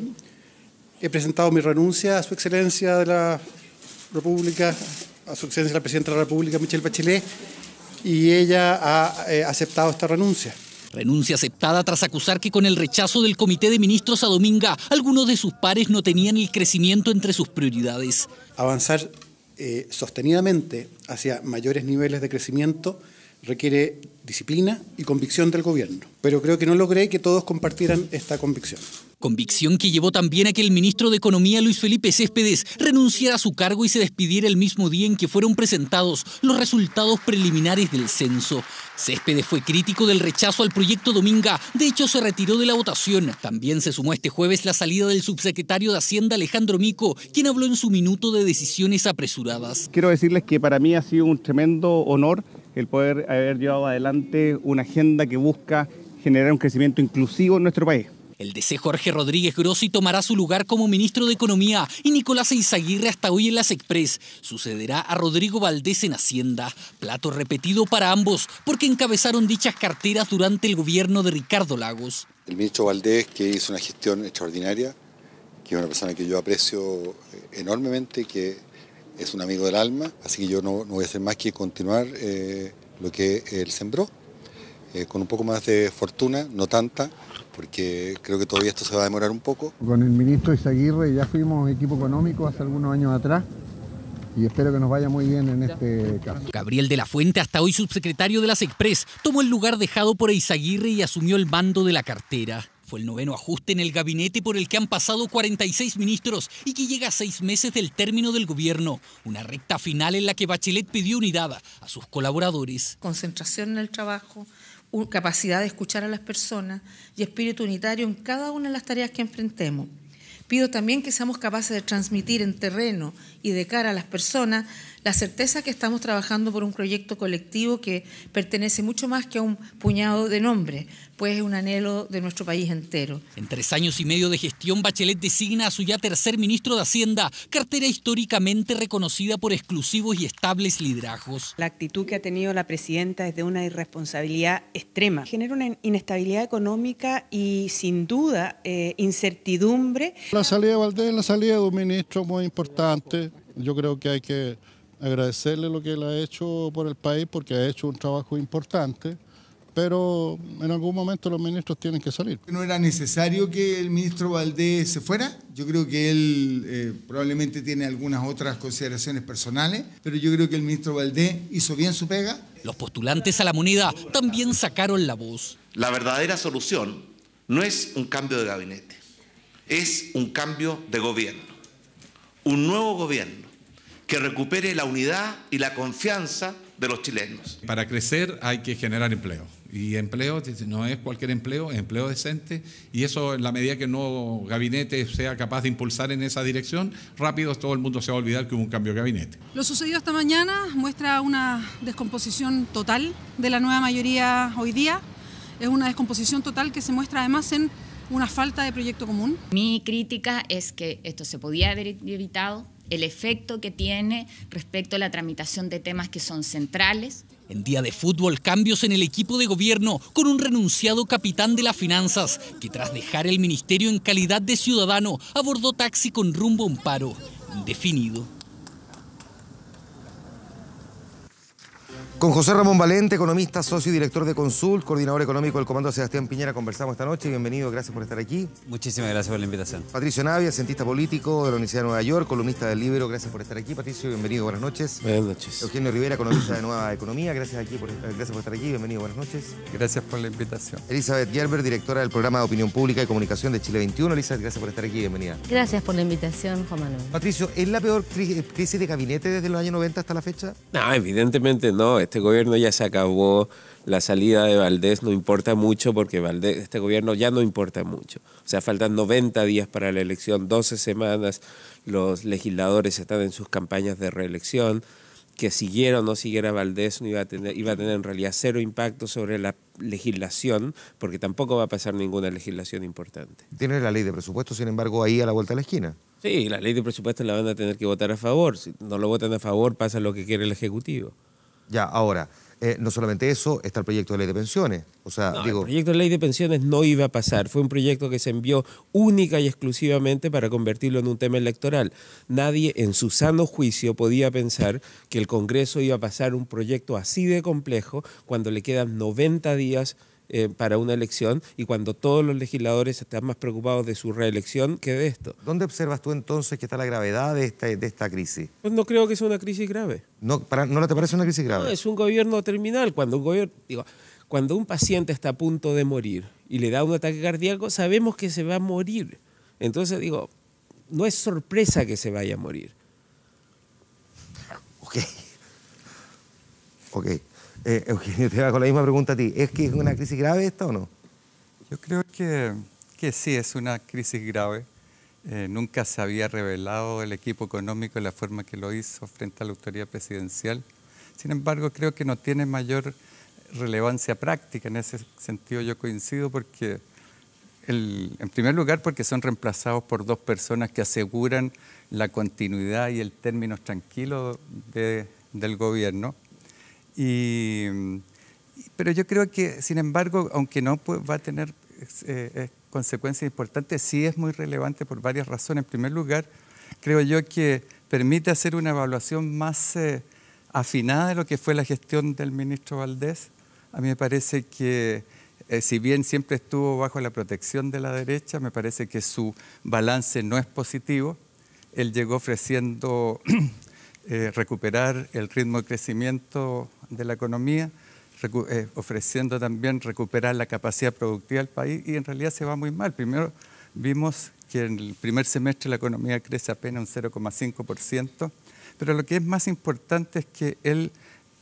he presentado mi renuncia a su excelencia de la República, a su excelencia la presidenta de la República, Michelle Bachelet, y ella ha aceptado esta renuncia. Renuncia aceptada tras acusar que con el rechazo del Comité de Ministros a Dominga, algunos de sus pares no tenían el crecimiento entre sus prioridades. Avanzar sostenidamente hacia mayores niveles de crecimiento requiere disciplina y convicción del gobierno, pero creo que no logré que todos compartieran esta convicción. Convicción que llevó también a que el ministro de Economía, Luis Felipe Céspedes, renunciara a su cargo y se despidiera el mismo día en que fueron presentados los resultados preliminares del censo. Céspedes fue crítico del rechazo al proyecto Dominga, de hecho se retiró de la votación. También se sumó este jueves la salida del subsecretario de Hacienda, Alejandro Mico, quien habló en su minuto de decisiones apresuradas. Quiero decirles que para mí ha sido un tremendo honor el poder haber llevado adelante una agenda que busca generar un crecimiento inclusivo en nuestro país. El DC Jorge Rodríguez Grossi tomará su lugar como ministro de Economía y Nicolás Eizaguirre hasta hoy en las Express. Sucederá a Rodrigo Valdés en Hacienda. Plato repetido para ambos porque encabezaron dichas carteras durante el gobierno de Ricardo Lagos. el ministro Valdés, que hizo una gestión extraordinaria, que es una persona que yo aprecio enormemente, que es un amigo del alma, así que yo no voy a hacer más que continuar lo que él sembró, con un poco más de fortuna, no tanta, porque creo que todavía esto se va a demorar un poco. Con el ministro Eizaguirre ya fuimos equipo económico hace algunos años atrás y espero que nos vaya muy bien en este caso. Gabriel de la Fuente, hasta hoy subsecretario de las Express, tomó el lugar dejado por Eizaguirre y asumió el mando de la cartera. Fue el 9º ajuste en el gabinete por el que han pasado 46 ministros y que llega a 6 meses del término del gobierno. Una recta final en la que Bachelet pidió unidad a sus colaboradores. Concentración en el trabajo, capacidad de escuchar a las personas y espíritu unitario en cada una de las tareas que enfrentemos. Pido también que seamos capaces de transmitir en terreno y de cara a las personas la certeza que estamos trabajando por un proyecto colectivo que pertenece mucho más que a un puñado de nombres, pues es un anhelo de nuestro país entero. En 3 años y medio de gestión, Bachelet designa a su ya tercer ministro de Hacienda, cartera históricamente reconocida por exclusivos y estables liderazgos. La actitud que ha tenido la presidenta es de una irresponsabilidad extrema. Genera una inestabilidad económica y, sin duda, incertidumbre. La salida de Valdés es la salida de un ministro muy importante. Yo creo que hay que agradecerle lo que él ha hecho por el país, porque ha hecho un trabajo importante, pero en algún momento los ministros tienen que salir. ¿No era necesario que el ministro Valdés se fuera? Yo creo que él probablemente tiene algunas otras consideraciones personales, pero yo creo que el ministro Valdés hizo bien su pega. Los postulantes a la moneda también sacaron la voz. La verdadera solución no es un cambio de gabinete, es un cambio de gobierno. Un nuevo gobierno que recupere la unidad y la confianza de los chilenos. Para crecer hay que generar empleo. Y empleo no es cualquier empleo, es empleo decente. Y eso, en la medida que el nuevo gabinete sea capaz de impulsar en esa dirección, rápido todo el mundo se va a olvidar que hubo un cambio de gabinete. Lo sucedido esta mañana muestra una descomposición total de la nueva mayoría hoy día. Es una descomposición total que se muestra además en una falta de proyecto común. Mi crítica es que esto se podía haber evitado, el efecto que tiene respecto a la tramitación de temas que son centrales. En día de fútbol, cambios en el equipo de gobierno con un renunciado capitán de las finanzas que tras dejar el ministerio en calidad de ciudadano abordó taxi con rumbo a un paro indefinido. Con José Ramón Valente, economista, socio y director de Consult, coordinador económico del Comando Sebastián Piñera, conversamos esta noche. Bienvenido, gracias por estar aquí. Muchísimas gracias por la invitación. Patricio Navia, cientista político de la Universidad de Nueva York, columnista del Libro, gracias por estar aquí. Patricio, bienvenido, buenas noches. Buenas noches. Eugenio Rivera, economista de Nueva Economía, gracias por estar aquí, bienvenido, buenas noches. Gracias por la invitación. Elizabeth Gerber, directora del Programa de Opinión Pública y Comunicación de Chile 21. Elizabeth, gracias por estar aquí, bienvenida. Gracias por la invitación, Juan Manuel. Patricio, ¿es la peor crisis de gabinete desde los años 90 hasta la fecha? No, evidentemente no. Este gobierno ya se acabó, la salida de Valdés no importa mucho porque este gobierno ya no importa mucho. O sea, faltan 90 días para la elección, 12 semanas, los legisladores están en sus campañas de reelección, que siguiera o no siguiera Valdés iba a tener en realidad cero impacto sobre la legislación, porque tampoco va a pasar ninguna legislación importante. Tiene la ley de presupuesto, sin embargo, ahí a la vuelta de la esquina. Sí, la ley de presupuesto la van a tener que votar a favor. Si no lo votan a favor, pasa lo que quiere el Ejecutivo. Ya, ahora, no solamente eso, está el proyecto de ley de pensiones. O sea, el proyecto de ley de pensiones no iba a pasar. Fue un proyecto que se envió única y exclusivamente para convertirlo en un tema electoral. Nadie en su sano juicio podía pensar que el Congreso iba a pasar un proyecto así de complejo cuando le quedan 90 días para una elección y cuando todos los legisladores están más preocupados de su reelección que de esto. ¿Dónde observas tú entonces que está la gravedad de esta crisis? Pues no creo que sea una crisis grave. ¿No te parece una crisis grave? No, es un gobierno terminal. Cuando un paciente está a punto de morir y le da un ataque cardíaco, sabemos que se va a morir. Entonces, no es sorpresa que se vaya a morir. Ok. Eugenio, te hago la misma pregunta a ti. ¿Es que es una crisis grave esta o no? Yo creo que sí, es una crisis grave. Nunca se había revelado el equipo económico de la forma que lo hizo frente a la autoridad presidencial. Sin embargo, creo que no tiene mayor relevancia práctica. En ese sentido yo coincido porque, en primer lugar, porque son reemplazados por 2 personas que aseguran la continuidad y el término tranquilo del gobierno. Pero yo creo que, sin embargo, aunque no va a tener consecuencias importantes, sí es muy relevante por varias razones. En primer lugar, creo yo que permite hacer una evaluación más afinada de lo que fue la gestión del ministro Valdés. A mí me parece que, si bien siempre estuvo bajo la protección de la derecha, me parece que su balance no es positivo. Él llegó ofreciendo recuperar el ritmo de crecimiento de la economía, ofreciendo también recuperar la capacidad productiva del país, y en realidad se va muy mal. Primero vimos que en el primer semestre la economía crece apenas un 0,5%, pero lo que es más importante es que él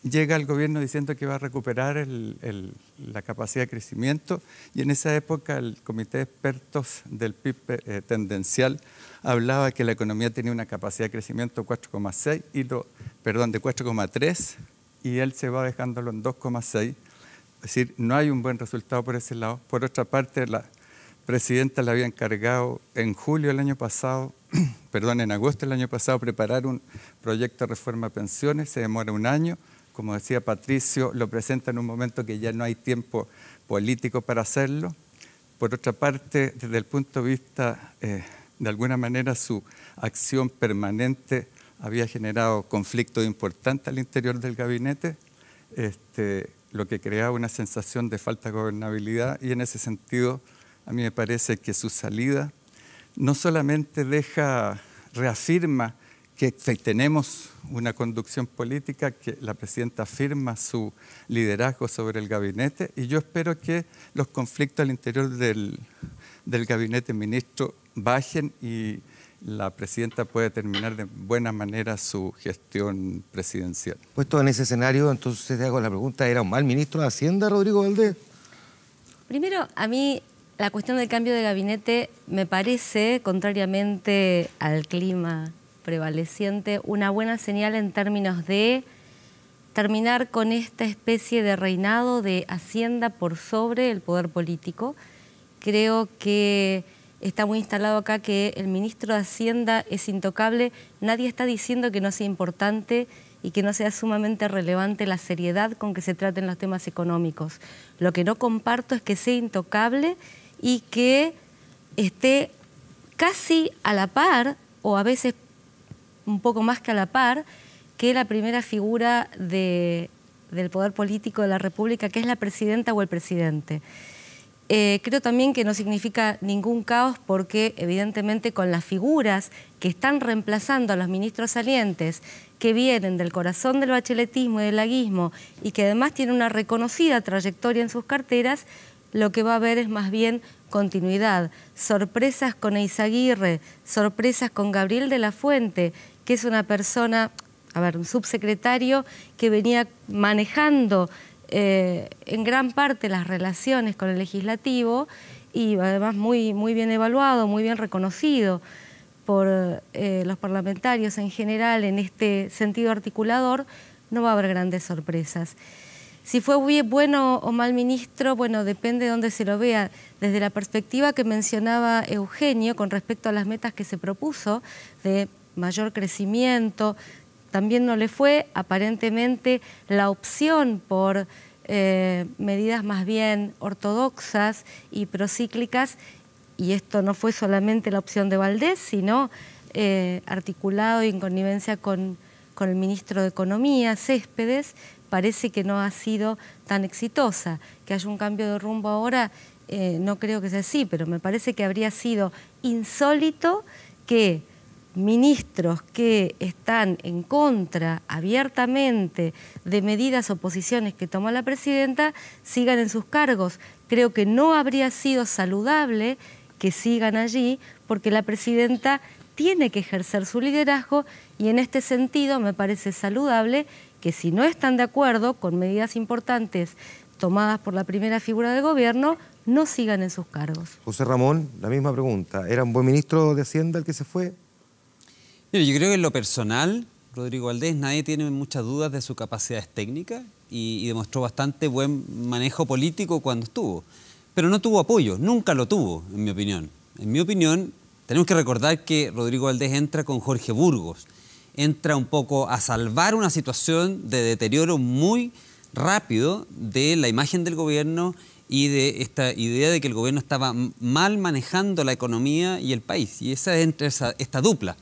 llega al gobierno diciendo que va a recuperar la capacidad de crecimiento, y en esa época el comité de expertos del PIB tendencial hablaba que la economía tenía una capacidad de crecimiento de 4,3, y él se va dejándolo en 2,6. Es decir, no hay un buen resultado por ese lado. Por otra parte, la presidenta le había encargado en julio del año pasado, en agosto del año pasado, preparar un proyecto de reforma de pensiones. Se demora un año. Como decía Patricio, lo presenta en un momento que ya no hay tiempo político para hacerlo. Por otra parte, desde el punto de vista, de alguna manera, su acción permanente había generado conflictos importantes al interior del gabinete, lo que creaba una sensación de falta de gobernabilidad, y en ese sentido a mí me parece que su salida no solamente reafirma que tenemos una conducción política, que la presidenta afirma su liderazgo sobre el gabinete, y yo espero que los conflictos al interior del gabinete ministro bajen y la presidenta puede terminar de buena manera su gestión presidencial. Puesto en ese escenario, entonces te hago la pregunta, ¿era un mal ministro de Hacienda, Rodrigo Valdés? Primero, a mí la cuestión del cambio de gabinete me parece, contrariamente al clima prevaleciente, una buena señal en términos de terminar con esta especie de reinado de Hacienda por sobre el poder político. Creo que está muy instalado acá que el ministro de Hacienda es intocable. Nadie está diciendo que no sea importante y que no sea sumamente relevante la seriedad con que se traten los temas económicos. Lo que no comparto es que sea intocable y que esté casi a la par, o a veces un poco más que a la par, que la primera figura del poder político de la República, que es la presidenta o el presidente. Creo también que no significa ningún caos porque evidentemente con las figuras que están reemplazando a los ministros salientes, que vienen del corazón del bacheletismo y del laguismo y que además tienen una reconocida trayectoria en sus carteras, lo que va a haber es más bien continuidad. Sorpresas con Eizaguirre, sorpresas con Gabriel de la Fuente, que es una persona, un subsecretario que venía manejando en gran parte las relaciones con el legislativo y además muy bien evaluado, muy bien reconocido por los parlamentarios en general en este sentido articulador. No va a haber grandes sorpresas. Si fue bueno o mal ministro, bueno, depende de dónde se lo vea. Desde la perspectiva que mencionaba Eugenio con respecto a las metas que se propuso de mayor crecimiento, también no le fue. Aparentemente la opción por medidas más bien ortodoxas y procíclicas, y esto no fue solamente la opción de Valdés, sino articulado y en connivencia con el ministro de Economía, Céspedes, parece que no ha sido tan exitosa. Que haya un cambio de rumbo ahora, no creo que sea así, pero me parece que habría sido insólito que ministros que están en contra abiertamente de medidas o posiciones que tomó la presidenta sigan en sus cargos. Creo que no habría sido saludable que sigan allí porque la presidenta tiene que ejercer su liderazgo y en este sentido me parece saludable que si no están de acuerdo con medidas importantes tomadas por la primera figura del gobierno, no sigan en sus cargos. José Ramón, la misma pregunta. ¿Era un buen ministro de Hacienda el que se fue? Mira, yo creo que en lo personal, Rodrigo Valdés, nadie tiene muchas dudas de sus capacidades técnicas y demostró bastante buen manejo político cuando estuvo. Pero no tuvo apoyo, nunca lo tuvo, en mi opinión. En mi opinión, tenemos que recordar que Rodrigo Valdés entra con Jorge Burgos. Entra un poco a salvar una situación de deterioro muy rápido de la imagen del gobierno y de esta idea de que el gobierno estaba mal manejando la economía y el país. Y esa es entre esta dupla.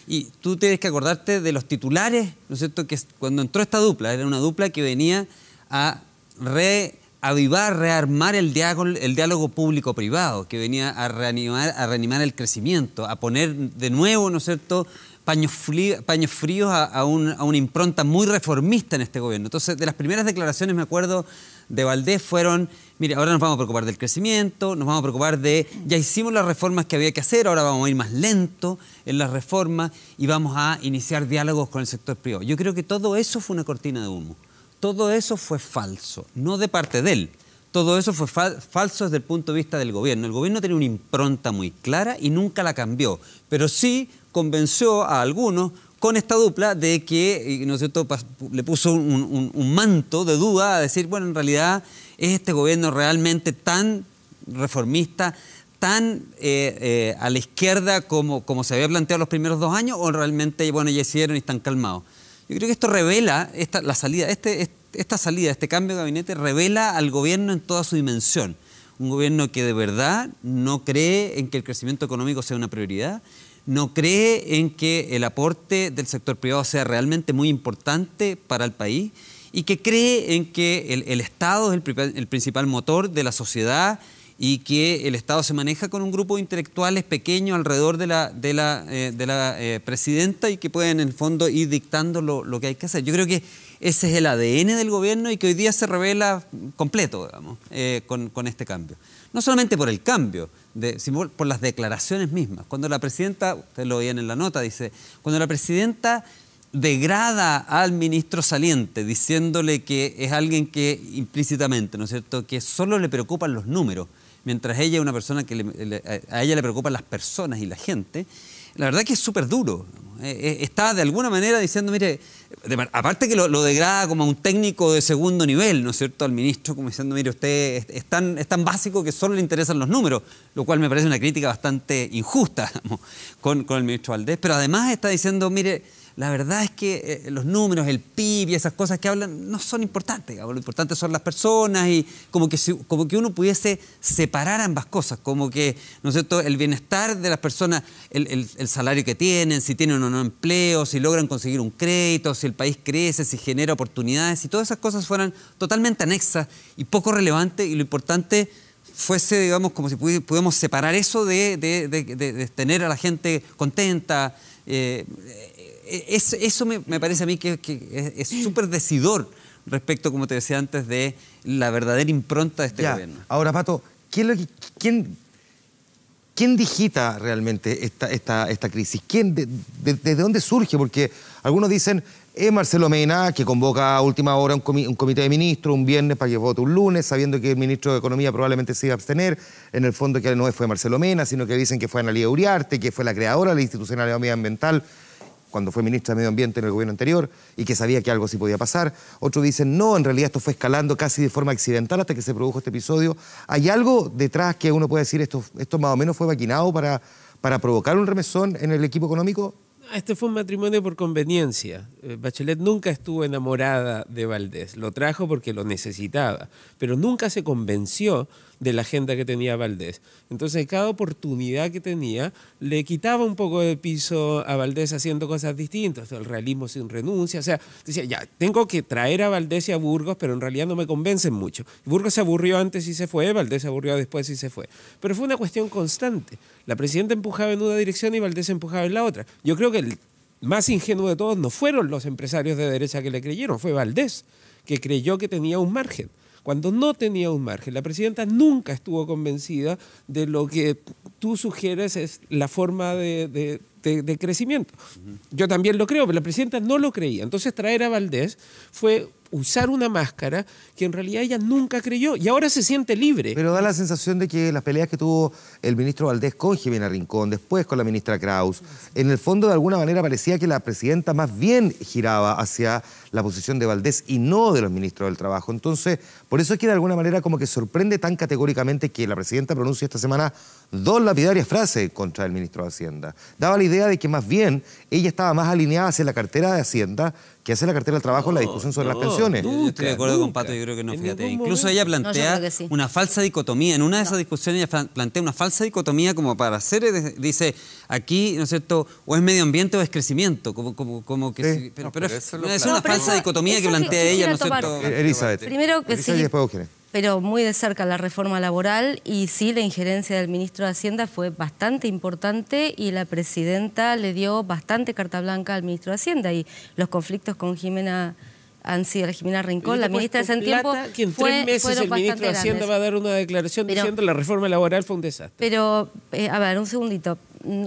Y tú tienes que acordarte de los titulares, ¿no es cierto?, que cuando entró esta dupla, era una dupla que venía a rearmar el diálogo público-privado, que venía a reanimar el crecimiento, a poner de nuevo, ¿no es cierto?, paños fríos a una impronta muy reformista en este gobierno. Entonces, de las primeras declaraciones, me acuerdo, de Valdés fueron: mire, ahora nos vamos a preocupar del crecimiento, nos vamos a preocupar ya hicimos las reformas que había que hacer, ahora vamos a ir más lento en las reformas y vamos a iniciar diálogos con el sector privado. Yo creo que todo eso fue una cortina de humo. Todo eso fue falso, no de parte de él. Todo eso fue falso desde el punto de vista del gobierno. El gobierno tenía una impronta muy clara y nunca la cambió, pero sí convenció a algunos con esta dupla de que, ¿no es cierto?, le puso un manto de duda a decir, bueno, en realidad es este gobierno realmente tan reformista, tan a la izquierda como se había planteado los primeros 2 años, o realmente, bueno, ya hicieron y están calmados. Yo creo que esto revela, esta salida, este cambio de gabinete revela al gobierno en toda su dimensión. Un gobierno que de verdad no cree en que el crecimiento económico sea una prioridad, no cree en que el aporte del sector privado sea realmente muy importante para el país y que cree en que el Estado es el principal motor de la sociedad y que el Estado se maneja con un grupo de intelectuales pequeños alrededor de la presidenta y que pueden en el fondo ir dictando lo que hay que hacer. Yo creo que ese es el ADN del gobierno y que hoy día se revela completo, digamos, con este cambio. No solamente por el cambio, sino por las declaraciones mismas. Cuando la presidenta, ustedes lo veían en la nota, dice, cuando la presidenta degrada al ministro saliente diciéndole que es alguien que implícitamente, ¿no es cierto?, que solo le preocupan los números, mientras ella es una persona que a ella le preocupan las personas y la gente, la verdad que es súper duro. Está de alguna manera diciendo, mire, aparte que lo degrada como a un técnico de segundo nivel, ¿no es cierto?, al ministro, como diciendo, mire, usted es tan básico que solo le interesan los números, lo cual me parece una crítica bastante injusta, digamos, con el ministro Valdés, pero además está diciendo, mire, la verdad es que los números, el PIB y esas cosas que hablan no son importantes, digamos. Lo importante son las personas y como que uno pudiese separar ambas cosas, como que, ¿no es cierto?, el bienestar de las personas, el salario que tienen, si tienen o no empleo, si logran conseguir un crédito, si el país crece, si genera oportunidades, si todas esas cosas fueran totalmente anexas y poco relevantes, y lo importante fuese, digamos, como si pudiéramos separar eso de tener a la gente contenta. Eso me parece a mí que es súper decidor respecto, como te decía antes, de la verdadera impronta de este gobierno. Ahora, Pato, ¿quién digita realmente esta crisis? ¿Desde dónde surge? Porque algunos dicen, es Marcelo Mena, que convoca a última hora un comité de ministros un viernes para que vote un lunes, sabiendo que el ministro de Economía probablemente se iba a abstener. En el fondo, que no fue Marcelo Mena, sino que dicen que fue Analía Uriarte, que fue la creadora de la institucionalidad medioambiental cuando fue ministra de Medio Ambiente en el gobierno anterior y que sabía que algo sí podía pasar. Otros dicen, no, en realidad esto fue escalando casi de forma accidental hasta que se produjo este episodio. ¿Hay algo detrás que uno puede decir esto más o menos fue maquinado para provocar un remesón en el equipo económico? Este fue un matrimonio por conveniencia. Bachelet nunca estuvo enamorada de Valdés. Lo trajo porque lo necesitaba, pero nunca se convenció de la agenda que tenía Valdés. Entonces, cada oportunidad que tenía le quitaba un poco de piso a Valdés haciendo cosas distintas, el realismo sin renuncia. O sea, decía, ya, tengo que traer a Valdés y a Burgos, pero en realidad no me convencen mucho. Burgos se aburrió antes y se fue, Valdés se aburrió después y se fue. Pero fue una cuestión constante. La presidenta empujaba en una dirección y Valdés empujaba en la otra. Yo creo que el más ingenuo de todos no fueron los empresarios de derecha que le creyeron, fue Valdés, que creyó que tenía un margen, cuando no tenía un margen. La presidenta nunca estuvo convencida de lo que tú sugieres es la forma de crecimiento. Yo también lo creo, pero la presidenta no lo creía. Entonces traer a Valdés fue usar una máscara que en realidad ella nunca creyó y ahora se siente libre. Pero da la sensación de que las peleas que tuvo el ministro Valdés con Jimena Rincón, después con la ministra Kraus, en el fondo de alguna manera parecía que la presidenta más bien giraba hacia la posición de Valdés y no de los ministros del Trabajo. Entonces, por eso es que de alguna manera como que sorprende tan categóricamente que la presidenta pronuncie esta semana 2 lapidarias frases contra el ministro de Hacienda. Daba la idea de que más bien ella estaba más alineada hacia la cartera de Hacienda que hacia la cartera del Trabajo en la discusión sobre las pensiones. Yo estoy de acuerdo con Pato, yo creo que no, fíjate. Incluso ella plantea una falsa dicotomía. En una de esas discusiones ella plantea una falsa dicotomía como para hacer, dice, aquí, ¿no es cierto?, o es medio ambiente o es crecimiento. Como que sí. Pero es una falsa dicotomía que plantea ella, ¿no es cierto? Elizabeth. Primero que sí, pero muy de cerca la reforma laboral, y sí, la injerencia del ministro de Hacienda fue bastante importante y la presidenta le dio bastante carta blanca al ministro de Hacienda, y los conflictos con Jimena han sido, Jimena Rincón, la ministra de ese tiempo, que en 3 meses el ministro de Hacienda va a dar una declaración diciendo la reforma laboral fue un desastre. Pero, a ver, un segundito.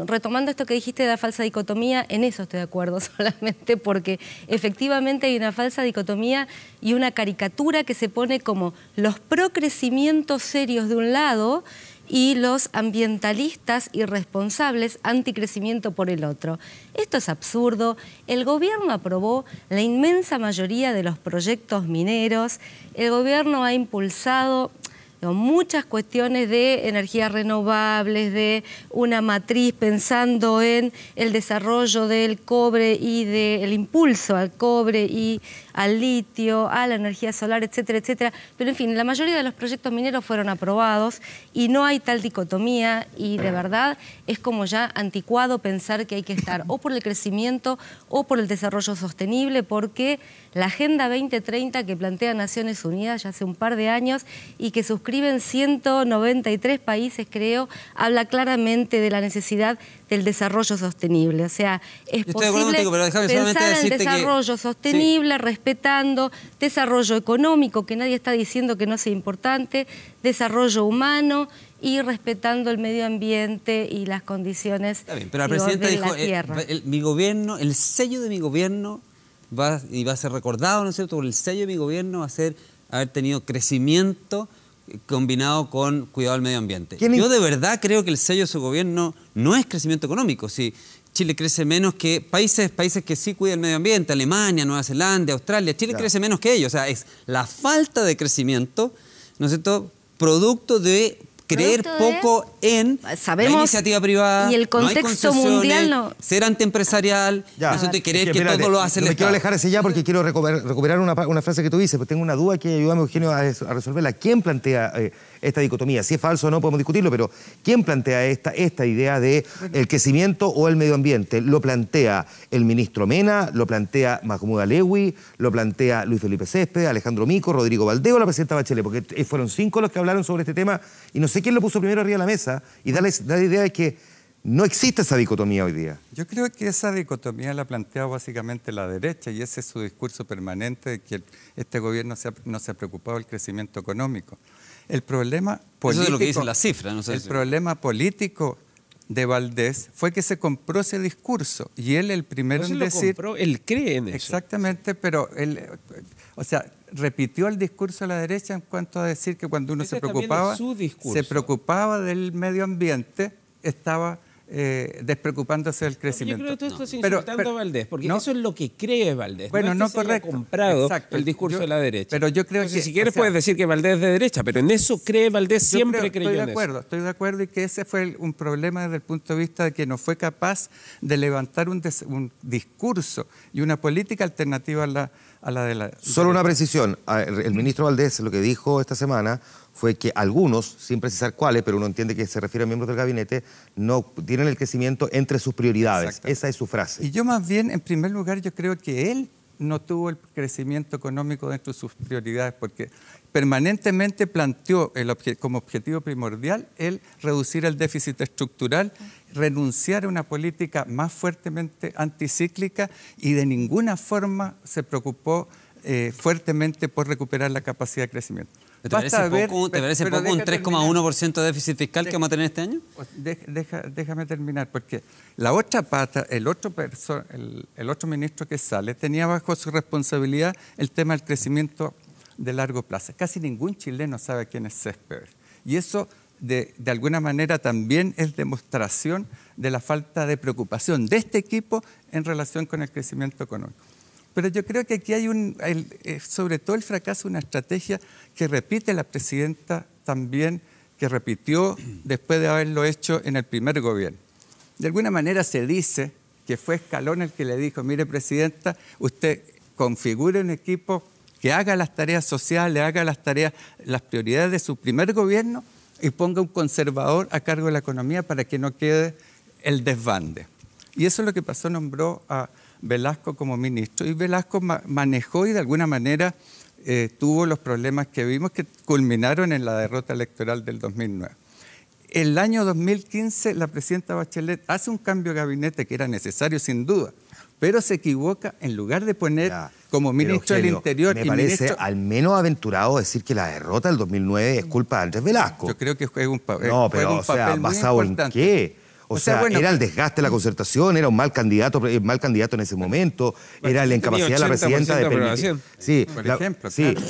Retomando esto que dijiste de la falsa dicotomía, en eso estoy de acuerdo solamente, porque efectivamente hay una falsa dicotomía y una caricatura que se pone como los procrecimientos serios de un lado y los ambientalistas irresponsables anticrecimiento por el otro. Esto es absurdo. El gobierno aprobó la inmensa mayoría de los proyectos mineros. El gobierno ha impulsado muchas cuestiones de energías renovables, de una matriz pensando en el desarrollo del cobre y del impulso al cobre y al litio, a la energía solar, etcétera, etcétera. Pero en fin, la mayoría de los proyectos mineros fueron aprobados y no hay tal dicotomía, y de verdad es como ya anticuado pensar que hay que estar o por el crecimiento o por el desarrollo sostenible, porque la Agenda 2030 que plantea Naciones Unidas ya hace un par de años y que suscriben 193 países, creo, habla claramente de la necesidad del desarrollo sostenible. O sea, es posible pensar en desarrollo sostenible, respetando desarrollo económico, que nadie está diciendo que no sea importante, desarrollo humano y respetando el medio ambiente y las condiciones pero la presidenta dijo, la tierra. Mi gobierno, el sello de mi gobierno va a ser recordado, ¿no es cierto? Por el sello de mi gobierno va a ser haber tenido crecimiento combinado con cuidado del medio ambiente. Yo de verdad creo que el sello de su gobierno no es crecimiento económico. Si Chile crece menos que países que sí cuidan el medio ambiente, Alemania, Nueva Zelanda, Australia, Chile crece menos que ellos. O sea, es la falta de crecimiento, ¿no es cierto?, producto de creer poco en la iniciativa privada, y el contexto mundial no. Ser antiempresarial, ¿no es cierto?, y querer que todo lo hace el Estado. Me quiero alejar hacia allá porque quiero recuperar una frase que tú dices, pues tengo una duda que ayúdame, Eugenio, a resolverla. ¿Quién plantea esta dicotomía? Si es falso o no podemos discutirlo, pero ¿quién plantea esta idea de el crecimiento o el medio ambiente? ¿Lo plantea el ministro Mena, lo plantea Mahmoud Alewi, lo plantea Luis Felipe Céspedes, Alejandro Mico, Rodrigo Valdés o la presidenta Bachelet? Porque fueron 5 los que hablaron sobre este tema y no sé quién lo puso primero arriba de la mesa, y da la idea de que no existe esa dicotomía hoy día. Yo creo que esa dicotomía la ha planteado básicamente la derecha, y ese es su discurso permanente de que este gobierno no se ha preocupado del crecimiento económico. El problema político, eso es lo que dicen las cifras, no sé el problema político de Valdés fue que se compró ese discurso, y él el primero en decir... Compró, él cree en eso. Exactamente, pero él, o sea, repitió el discurso de la derecha en cuanto a decir que cuando uno se preocupaba del medio ambiente, estaba despreocupándose del crecimiento. Yo creo que tú estás insultando a Valdés, porque eso es lo que cree Valdés. Bueno, no es que correcto. Se haya comprado el discurso de la derecha. Pero yo creo que, si quieres puedes decir que Valdés es de derecha, pero en eso cree Valdés, siempre creyó en eso. Estoy de acuerdo, y que ese fue un problema desde el punto de vista de que no fue capaz de levantar un discurso y una política alternativa a la de la... Solo una precisión. El ministro Valdés lo que dijo esta semana fue que algunos, sin precisar cuáles, pero uno entiende que se refiere a miembros del gabinete, no tienen el crecimiento entre sus prioridades. Esa es su frase. Y yo más bien, en primer lugar, yo creo que él no tuvo el crecimiento económico dentro de sus prioridades, porque permanentemente planteó como objetivo primordial el reducir el déficit estructural, renunciar a una política más fuertemente anticíclica, y de ninguna forma se preocupó fuertemente por recuperar la capacidad de crecimiento. ¿Te parece poco un 3,1% de déficit fiscal que vamos a tener este año? Déjame terminar, porque la otra pata, el otro ministro que sale, tenía bajo su responsabilidad el tema del crecimiento de largo plazo. Casi ningún chileno sabe quién es Céspedes. Y eso, de alguna manera, también es demostración de la falta de preocupación de este equipo en relación con el crecimiento económico. Pero yo creo que aquí hay sobre todo el fracaso de una estrategia que repite la presidenta también, que repitió después de haberlo hecho en el primer gobierno. De alguna manera se dice que fue Escalón el que le dijo, mire, presidenta, usted configure un equipo que haga las tareas sociales, haga las prioridades de su primer gobierno y ponga un conservador a cargo de la economía para que no quede el desbande. Y eso es lo que pasó, nombró a Velasco como ministro, y Velasco manejó y de alguna manera tuvo los problemas que vimos que culminaron en la derrota electoral del 2009. El año 2015 la presidenta Bachelet hace un cambio de gabinete que era necesario sin duda, pero se equivoca en lugar de poner como ministro del Interior me parece al menos aventurado decir que la derrota del 2009 es culpa de Andrés Velasco. Yo creo que juega un papel. No, pero ¿basado en qué? O sea, bueno, era el desgaste de la concertación, era un mal candidato en ese momento, era la incapacidad de la presidenta de permitir. Sí,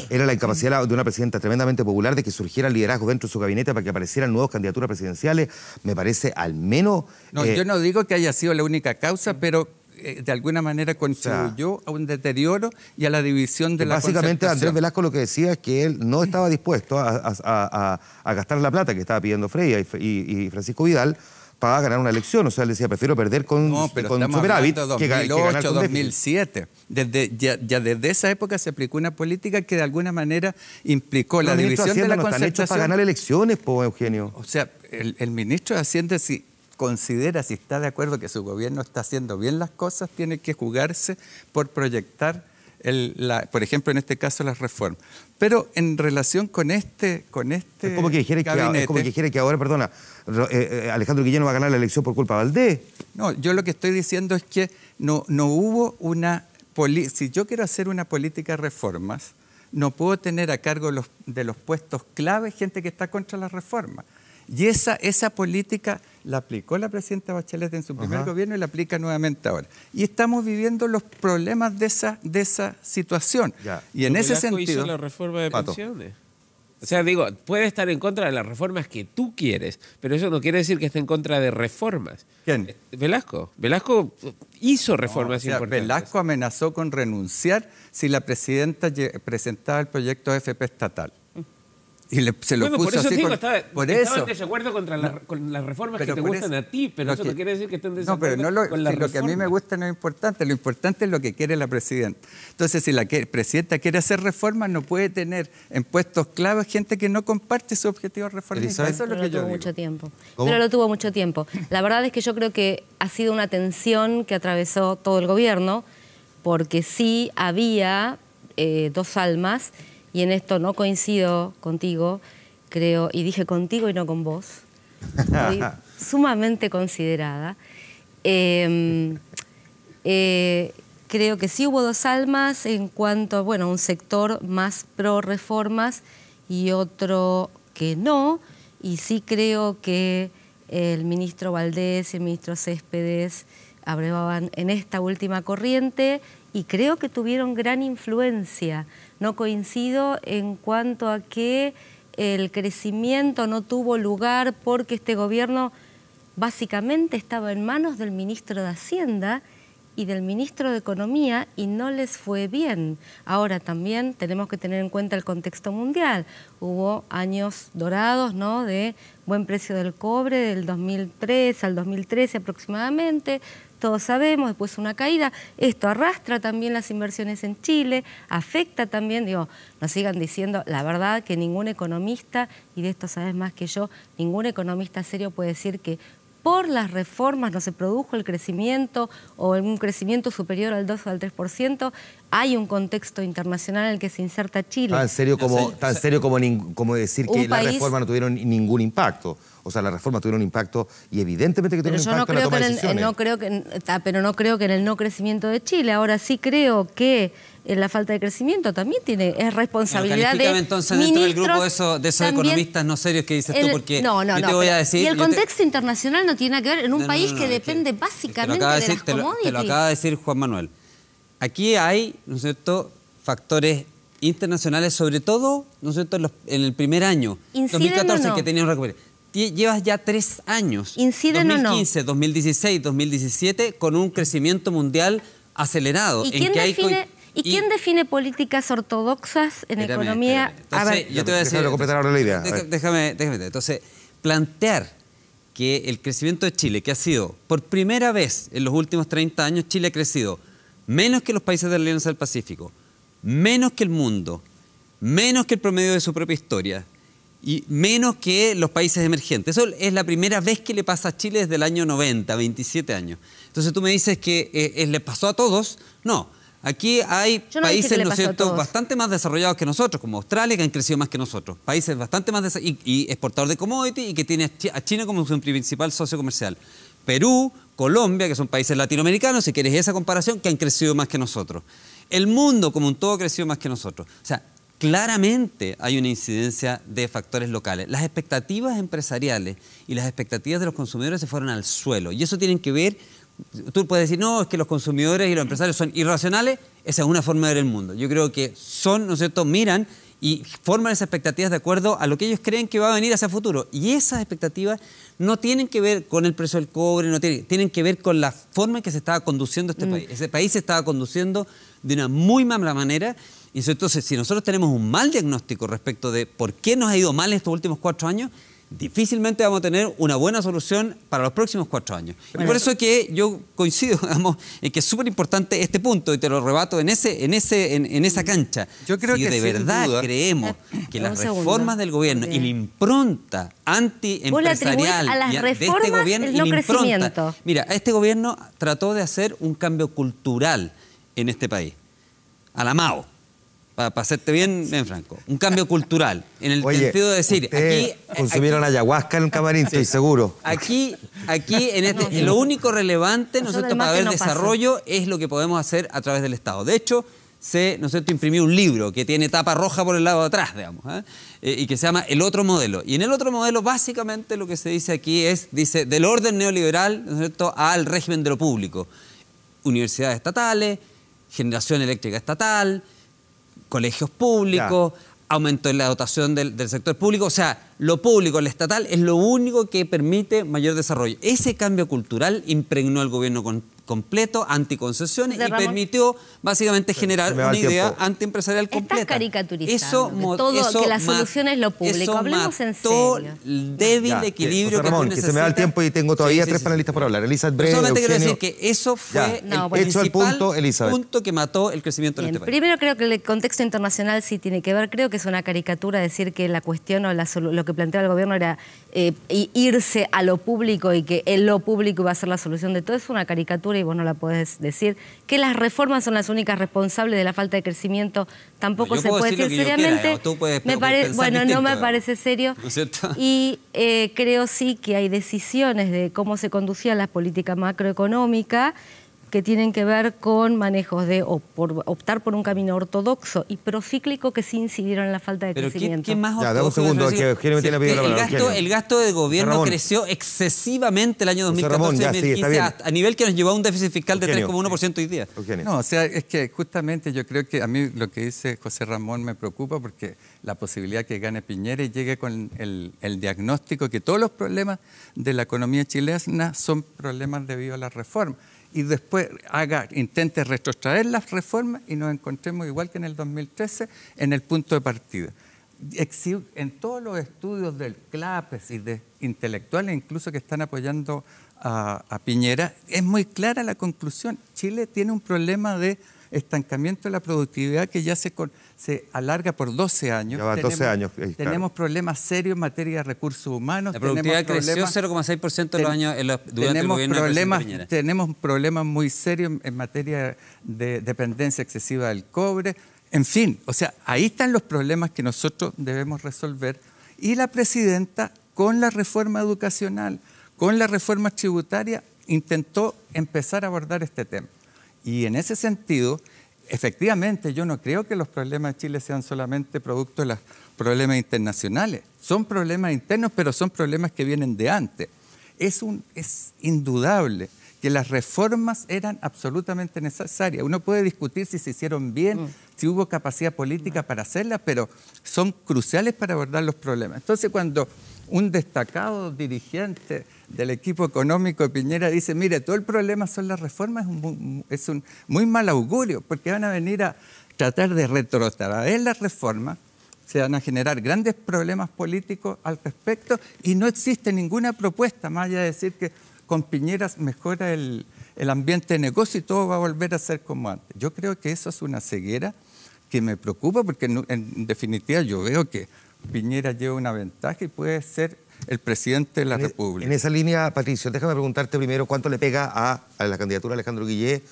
era la incapacidad de una presidenta tremendamente popular de que surgiera liderazgo dentro de su gabinete para que aparecieran nuevas candidaturas presidenciales. Me parece al menos. No, yo no digo que haya sido la única causa, pero de alguna manera contribuyó a un deterioro y a la división de la concertación. Básicamente Andrés Velasco lo que decía es que él no estaba dispuesto a gastar la plata que estaba pidiendo Freya y Francisco Vidal para ganar una elección. O sea, él decía, prefiero perder con superávit que ganar con 2007. Desde esa época se aplicó una política que de alguna manera implicó la división de la concertación. No están hechos para ganar elecciones, Eugenio. O sea, el ministro de Hacienda, si considera, si está de acuerdo que su gobierno está haciendo bien las cosas, tiene que jugarse por proyectar, por ejemplo, en este caso, las reformas. Pero en relación con este es como que dijera que ahora, perdona, Alejandro Guillén va a ganar la elección por culpa de Valdés. No, yo lo que estoy diciendo es que no hubo si yo quiero hacer una política de reformas, no puedo tener a cargo de los puestos clave gente que está contra las reformas. Y esa política la aplicó la presidenta Bachelet en su primer gobierno y la aplica nuevamente ahora. Y estamos viviendo los problemas de esa situación. Y en ese sentido... hizo la reforma de pensiones. O sea, digo, puede estar en contra de las reformas que tú quieres, pero eso no quiere decir que esté en contra de reformas. ¿Quién? Velasco. Velasco hizo reformas importantes. Velasco amenazó con renunciar si la presidenta presentaba el proyecto de AFP estatal. Y se lo puso por eso así. Digo, estaba en desacuerdo con las reformas que te gustan a ti, pero eso no quiere decir que estén en desacuerdo con las reformas. Lo que a mí me gusta no es importante, lo importante es lo que quiere la presidenta. Entonces, si la presidenta quiere hacer reformas, no puede tener en puestos claves gente que no comparte su objetivo reformista. Eso es lo que yo digo. Mucho tiempo. Pero lo tuvo mucho tiempo. La verdad es que yo creo que ha sido una tensión que atravesó todo el gobierno, porque sí había dos almas. Y en esto no coincido contigo, creo, y dije contigo y no con vos. Estoy sumamente considerada. Creo que sí hubo dos almas en cuanto a, un sector más pro reformas y otro que no. Y sí creo que el ministro Valdés y el ministro Céspedes abrevaban en esta última corriente y creo que tuvieron gran influencia. No coincido en cuanto a que el crecimiento no tuvo lugar porque este gobierno básicamente estaba en manos del ministro de Hacienda y del ministro de Economía y no les fue bien. Ahora también tenemos que tener en cuenta el contexto mundial. Hubo años dorados, ¿no?, de buen precio del cobre del 2003 al 2013 aproximadamente. Todos sabemos, después una caída. Esto arrastra también las inversiones en Chile, afecta también, no sigan diciendo, la verdad que ningún economista, y de esto sabes más que yo, ningún economista serio puede decir que por las reformas no se produjo el crecimiento o un crecimiento superior al 2 o al 3%. Hay un contexto internacional en el que se inserta Chile. Tan serio como decir que las reformas no tuvieron ningún impacto. O sea, las reformas tuvieron un impacto y evidentemente que tuvieron impacto en la toma de decisiones. Pero no creo que en el no crecimiento de Chile. Ahora sí creo que la falta de crecimiento también es responsabilidad de entonces dentro del grupo de esos economistas no serios que dices tú, porque yo te voy a decir... Y el contexto internacional no tiene nada que ver en un país que depende básicamente de las commodities. Te lo acaba de decir Juan Manuel. Aquí hay, ¿no es cierto?, factores internacionales, sobre todo, ¿no es cierto?, en el primer año, 2014, que teníamos que recuperar. Llevas ya 3 años, 2015, 2016, 2017, con un crecimiento mundial acelerado. ¿Y quién define ¿Y quién define políticas ortodoxas en economía? Entonces, A ver, yo te voy a decir, déjame completar ahora la idea. Déjame. Entonces, plantear que el crecimiento de Chile, que ha sido por primera vez en los últimos 30 años, Chile ha crecido menos que los países de la Alianza del Pacífico, menos que el mundo, menos que el promedio de su propia historia y menos que los países emergentes. Eso es la primera vez que le pasa a Chile desde el año 90, 27 años. Entonces tú me dices que le pasó a todos. No, aquí hay países, ¿no es cierto?, bastante más desarrollados que nosotros, como Australia, que han crecido más que nosotros. Países bastante más y exportador de commodity y que tiene a China como su principal socio comercial. Perú, Colombia, que son países latinoamericanos, si quieres esa comparación, que han crecido más que nosotros. El mundo como un todo ha crecido más que nosotros. O sea, claramente hay una incidencia de factores locales. Las expectativas empresariales y las expectativas de los consumidores se fueron al suelo. Y eso tiene que ver, tú puedes decir, no, es que los consumidores y los empresarios son irracionales. Esa es una forma de ver el mundo. Yo creo que son, ¿no es cierto?, miran y forman esas expectativas de acuerdo a lo que ellos creen que va a venir hacia el futuro. Y esas expectativas no tienen que ver con el precio del cobre, no tienen que ver con la forma en que se estaba conduciendo este país. Ese país se estaba conduciendo de una muy mala manera. Y entonces, si nosotros tenemos un mal diagnóstico respecto de por qué nos ha ido mal en estos últimos 4 años, difícilmente vamos a tener una buena solución para los próximos 4 años. Y por eso es que yo coincido, digamos, en que es súper importante este punto y te lo rebato en esa cancha. Yo creo si que de verdad creemos que las reformas del gobierno y la impronta antiempresarial a las de reformas este gobierno el y no la impronta. crecimiento. Mira, este gobierno trató de hacer un cambio cultural en este país. A la Mao. Para hacerte bien franco, un cambio cultural, en el sentido de decir, aquí consumieron ayahuasca en el camarín, estoy seguro. Aquí en lo único relevante, ¿no es cierto?, para ver desarrollo es lo que podemos hacer a través del Estado. De hecho, ¿no es cierto?, imprimió un libro que tiene tapa roja por el lado de atrás, digamos, y que se llama El Otro Modelo. Y en el otro modelo, básicamente, lo que se dice aquí dice, del orden neoliberal, ¿no es cierto?, al régimen de lo público. Universidades estatales, generación eléctrica estatal, colegios públicos, aumento en la dotación del sector público. O sea, lo público, lo estatal, es lo único que permite mayor desarrollo. Ese cambio cultural impregnó al gobierno completo, anticoncesiones, y permitió básicamente generar una idea antiempresarial completa. Estás caricaturizando que la solución es lo público. Hablemos en serio. El débil equilibrio José Ramón, que se me da el tiempo y tengo todavía 3 panelistas por hablar. Elizabeth Breve, solamente Eugenio. quiero decir que eso fue el principal punto que mató el crecimiento de este país. Primero, creo que el contexto internacional sí tiene que ver. Creo que es una caricatura decir que la cuestión o lo que planteaba el gobierno era irse a lo público y que lo público iba a ser la solución de todo. Es una caricatura y vos no la podés decir. Que las reformas son las únicas responsables de la falta de crecimiento tampoco se puede decir seriamente. No me parece serio. ¿No es cierto? Y creo sí que hay decisiones de cómo se conducían las políticas macroeconómicas que tienen que ver con manejos de optar por un camino ortodoxo y procíclico que sí incidieron en la falta de crecimiento. ¿Qué más dame un segundo, que Eugenio me tiene que pedir la palabra. El gasto de gobierno creció excesivamente el año 2014 y 2015 a nivel que nos llevó a un déficit fiscal de 3,1% hoy día. No, o sea, es que justamente yo creo que a mí lo que dice José Ramón me preocupa porque la posibilidad que gane Piñera y llegue con el diagnóstico que todos los problemas de la economía chilena son problemas debido a la reforma. Y después intente retrotraer las reformas y nos encontremos igual que en el 2013 en el punto de partida. En todos los estudios del CLAPES y de intelectuales incluso que están apoyando a Piñera, es muy clara la conclusión. Chile tiene un problema de estancamiento de la productividad que ya se alarga por 12 años. Ya va 12 años. Tenemos problemas serios en materia de recursos humanos. La productividad creció 0,6% en los años durante el gobierno de Piñera. Tenemos problemas muy serios en materia de dependencia excesiva del cobre. En fin, o sea, ahí están los problemas que nosotros debemos resolver. Y la presidenta, con la reforma educacional, con la reforma tributaria, intentó empezar a abordar este tema. Y en ese sentido, efectivamente, yo no creo que los problemas de Chile sean solamente producto de los problemas internacionales. Son problemas internos, pero son problemas que vienen de antes. Es indudable que las reformas eran absolutamente necesarias. Uno puede discutir si se hicieron bien, si hubo capacidad política para hacerlas, pero son cruciales para abordar los problemas. Entonces, cuando un destacado dirigente del equipo económico de Piñera dice, mire, todo el problema son las reformas, es un muy mal augurio, porque van a venir a tratar de retrotraer las reformas, se van a generar grandes problemas políticos al respecto y no existe ninguna propuesta, más allá de decir que con Piñera mejora el ambiente de negocio y todo va a volver a ser como antes. Yo creo que eso es una ceguera que me preocupa porque en definitiva yo veo que Piñera lleva una ventaja y puede ser el presidente de la República. En esa línea, Patricio, déjame preguntarte primero cuánto le pega a la candidatura de Alejandro Guillé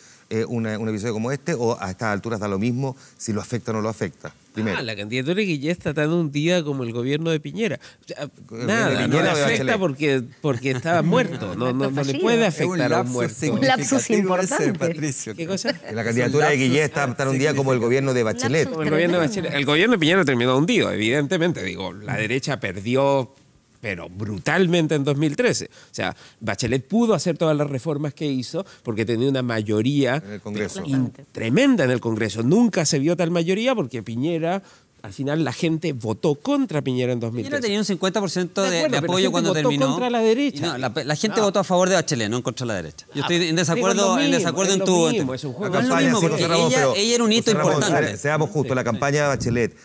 un episodio como este, o a estas alturas da lo mismo si lo afecta o no lo afecta. Primero. La candidatura de Guillé está tan hundida como el gobierno de Piñera. O sea, nada, no le afecta porque estaba muerto. No le puede afectar a un muerto. Un lapsus importante. Patricio. ¿Qué cosa? La candidatura de Guillé está tan hundida como el gobierno de Bachelet. Como el gobierno de Bachelet. El gobierno de Piñera terminó hundido, evidentemente. Digo, la derecha perdió, pero brutalmente en 2013. O sea, Bachelet pudo hacer todas las reformas que hizo porque tenía una mayoría en el Congreso tremenda en el Congreso. Nunca se vio tal mayoría porque Piñera, al final la gente votó contra Piñera en 2013. Piñera tenía un 50% de pero apoyo cuando votó terminó. Contra la derecha. No, la gente votó a favor de Bachelet, no contra la derecha. Yo estoy en desacuerdo en tu... Es un juego. No es lo mismo, porque ella era un hito importante. Seamos justos, la campaña de Bachelet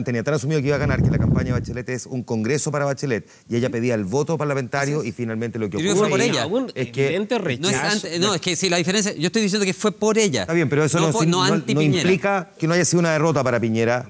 tenía tan asumido que iba a ganar que la campaña de Bachelet es un congreso para Bachelet y ella pedía el voto parlamentario y finalmente lo que ocurrió fue por ella. Es que es que sí, la diferencia, yo estoy diciendo que fue por ella. Está bien, pero eso no implica que no haya sido una derrota para Piñera.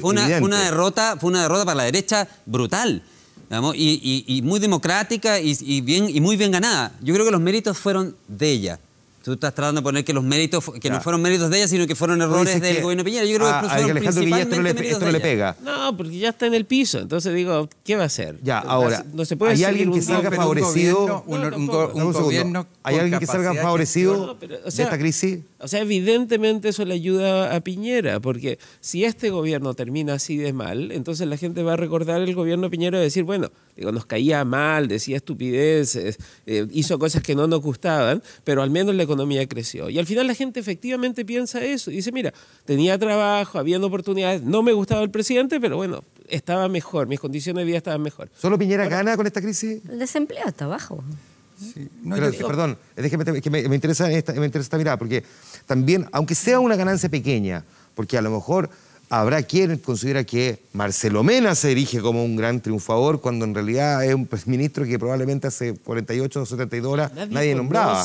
Fue una derrota para la derecha brutal, digamos, y muy democrática y muy bien ganada. Yo creo que los méritos fueron de ella. Tú estás tratando de poner que los méritos, que no fueron méritos de ella, sino que fueron errores del gobierno de Piñera. Yo creo que fueron principalmente esto no le pega. No, porque ya está en el piso. Entonces digo, ¿qué va a hacer? Ya, ahora, no se puede ¿hay alguien que salga favorecido? Un gobierno ¿Hay alguien que salga favorecido de esta crisis? O sea, evidentemente eso le ayuda a Piñera, porque si este gobierno termina así de mal, entonces la gente va a recordar el gobierno de Piñera y decir, bueno, digo, nos caía mal, decía estupideces, hizo cosas que no nos gustaban, pero al menos la economía creció. Y al final la gente efectivamente piensa eso y dice, mira, tenía trabajo, habían oportunidades, no me gustaba el presidente, pero bueno, estaba mejor, mis condiciones de vida estaban mejor. ¿Solo Piñera gana con esta crisis? El desempleo está bajo. Sí. Perdón, déjeme que me interesa esta mirada, porque también, aunque sea una ganancia pequeña, porque a lo mejor habrá quien considera que Marcelo Mena se erige como un gran triunfador cuando en realidad es un ministro que probablemente hace 48 o 72 horas nadie nombraba.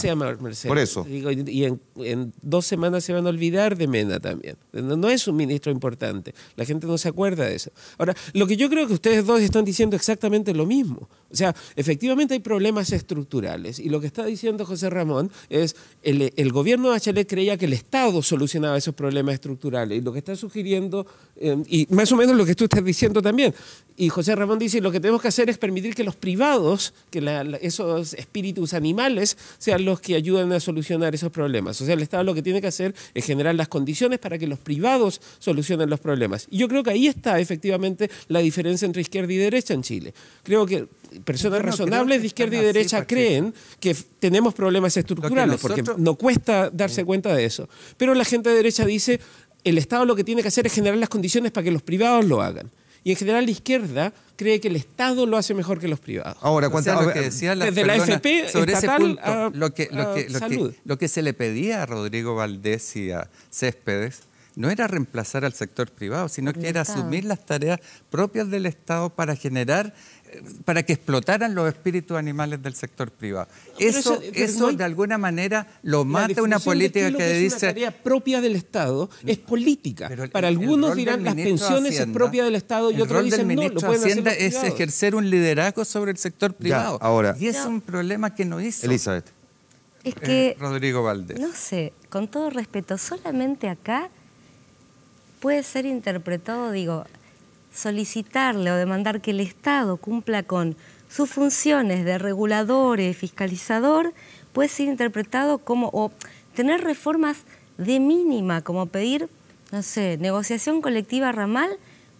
Por eso. Digo, y en 2 semanas se van a olvidar de Mena también. No es un ministro importante. La gente no se acuerda de eso. Ahora, lo que yo creo que ustedes dos están diciendo exactamente lo mismo. O sea, efectivamente hay problemas estructurales. Y lo que está diciendo José Ramón es el gobierno de Bachelet creía que el Estado solucionaba esos problemas estructurales. Y lo que está sugiriendo, y más o menos lo que tú estás diciendo también. Y José Ramón dice, lo que tenemos que hacer es permitir que los privados, que esos espíritus animales, sean los que ayuden a solucionar esos problemas. O sea, el Estado lo que tiene que hacer es generar las condiciones para que los privados solucionen los problemas. Y yo creo que ahí está efectivamente la diferencia entre izquierda y derecha en Chile. Creo que personas razonables de izquierda y derecha creen que tenemos problemas estructurales, porque no cuesta darse cuenta de eso. Pero la gente de derecha dice, el Estado lo que tiene que hacer es generar las condiciones para que los privados lo hagan. Y en general la izquierda cree que el Estado lo hace mejor que los privados. Ahora, lo que decía desde la FP sobre ese punto, a lo que se le pedía a Rodrigo Valdés y a Céspedes no era reemplazar al sector privado, sino que era asumir las tareas propias del Estado para generar, para que explotaran los espíritus animales del sector privado. Eso de alguna manera lo mata una política que dice... La tarea propia del Estado es política. Para algunos dirán las pensiones es propia del Estado y otros dicen no, lo pueden hacer los privados. Es ejercer un liderazgo sobre el sector privado. Y es un problema que no hizo Elizabeth. Es que, Rodrigo Valdés. No sé, con todo respeto, solamente acá puede ser interpretado, digo, solicitarle o demandar que el Estado cumpla con sus funciones de regulador y fiscalizador, puede ser interpretado como, o tener reformas de mínima, como pedir, no sé, negociación colectiva ramal,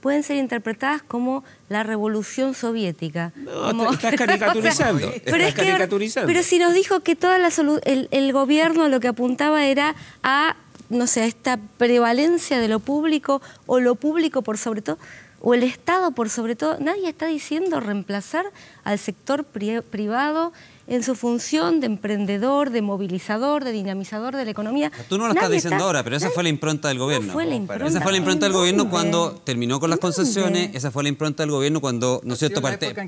pueden ser interpretadas como la revolución soviética. No, como, estás caricaturizando. Pero si nos dijo que toda el gobierno lo que apuntaba era a, no sé, esta prevalencia de lo público o lo público por sobre todo. o el Estado por sobre todo. Nadie está diciendo reemplazar al sector privado en su función de emprendedor, de movilizador, de dinamizador de la economía. Tú no lo estás diciendo ahora, pero esa fue la impronta del gobierno. Fue la impronta. Esa fue la impronta del gobierno cuando terminó con las concesiones, esa fue la impronta del gobierno cuando, ¿no es cierto?,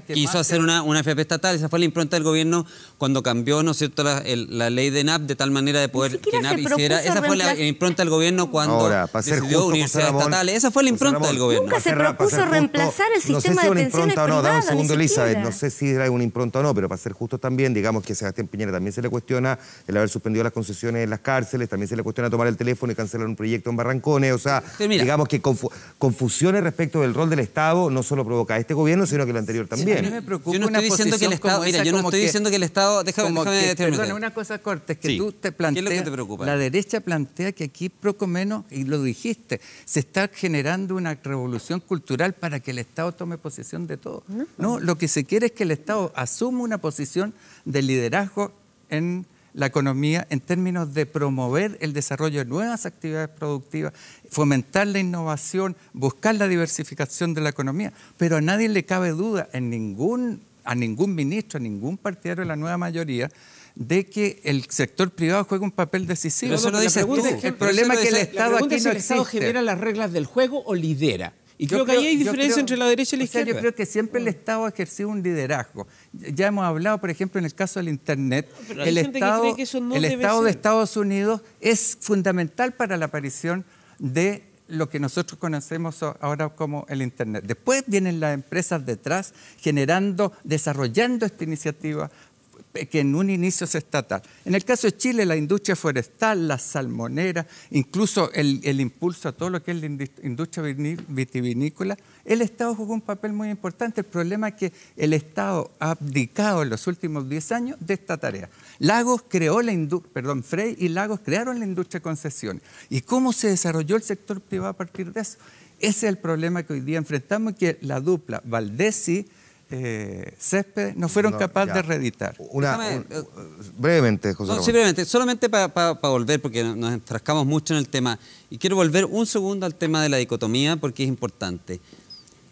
quiso hacer una AFP estatal, esa fue la impronta del gobierno cuando cambió, ¿no es cierto?, la ley de NAP de tal manera de poder que NAP hiciera. Esa fue la impronta del gobierno cuando decidió universidades estatales. Esa fue la impronta del gobierno. Nunca se propuso reemplazar el sistema de pensiones privado. No, dame un segundo, Elizabeth. No sé si era una impronta o no, pero para ser justos también, digamos que Sebastián Piñera también se le cuestiona el haber suspendido las concesiones en las cárceles, también se le cuestiona tomar el teléfono y cancelar un proyecto en Barrancones, o sea, digamos que confusiones respecto del rol del Estado no solo provoca este gobierno, sino que el anterior también. A mí me preocupa yo no estoy diciendo que el Estado, mira, yo no estoy diciendo que el Estado, déjame terminar. Perdona, una cosa corta, es que tú te planteas, ¿qué es lo que te preocupa? La derecha plantea que aquí poco menos, y lo dijiste, se está generando una revolución cultural para que el Estado tome posesión de todo. No, lo que se quiere es que el Estado asuma una posición de liderazgo en la economía en términos de promover el desarrollo de nuevas actividades productivas, fomentar la innovación, buscar la diversificación de la economía. Pero a nadie le cabe duda, a ningún ministro, a ningún partidario de la nueva mayoría, de que el sector privado juega un papel decisivo. Pero eso lo dices tú. El problema es que el Estado aquí no existe. ¿El Estado genera las reglas del juego o lidera? Y creo que ahí hay diferencia entre la derecha y la izquierda. Yo creo que siempre el Estado ha ejercido un liderazgo. Ya hemos hablado, por ejemplo, en el caso del Internet, el Estado de Estados Unidos es fundamental para la aparición de lo que nosotros conocemos ahora como el Internet. Después vienen las empresas detrás desarrollando esta iniciativa que en un inicio es estatal. En el caso de Chile, la industria forestal, las salmoneras, incluso el impulso a todo lo que es la industria vitivinícola, el Estado jugó un papel muy importante. El problema es que el Estado ha abdicado en los últimos 10 años de esta tarea. Frey y Lagos crearon la industria de concesiones. ¿Y cómo se desarrolló el sector privado a partir de eso? Ese es el problema que hoy día enfrentamos y que la dupla Valdés y Céspedes no fueron capaces de reeditar. Brevemente, José Ramón. Sí, brevemente. Solamente para volver, porque nos enfrascamos mucho en el tema. Y quiero volver un segundo al tema de la dicotomía, porque es importante.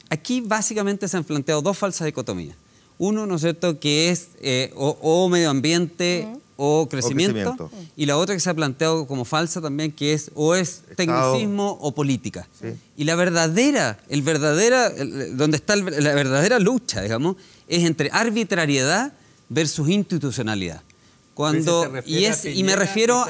Aquí básicamente se han planteado dos falsas dicotomías. Uno, ¿no es cierto?, que es o medio ambiente o crecimiento. Y la otra que se ha planteado como falsa también, que es o es tecnicismo o política. Sí. Y la verdadera lucha, digamos, es entre arbitrariedad versus institucionalidad. Me refiero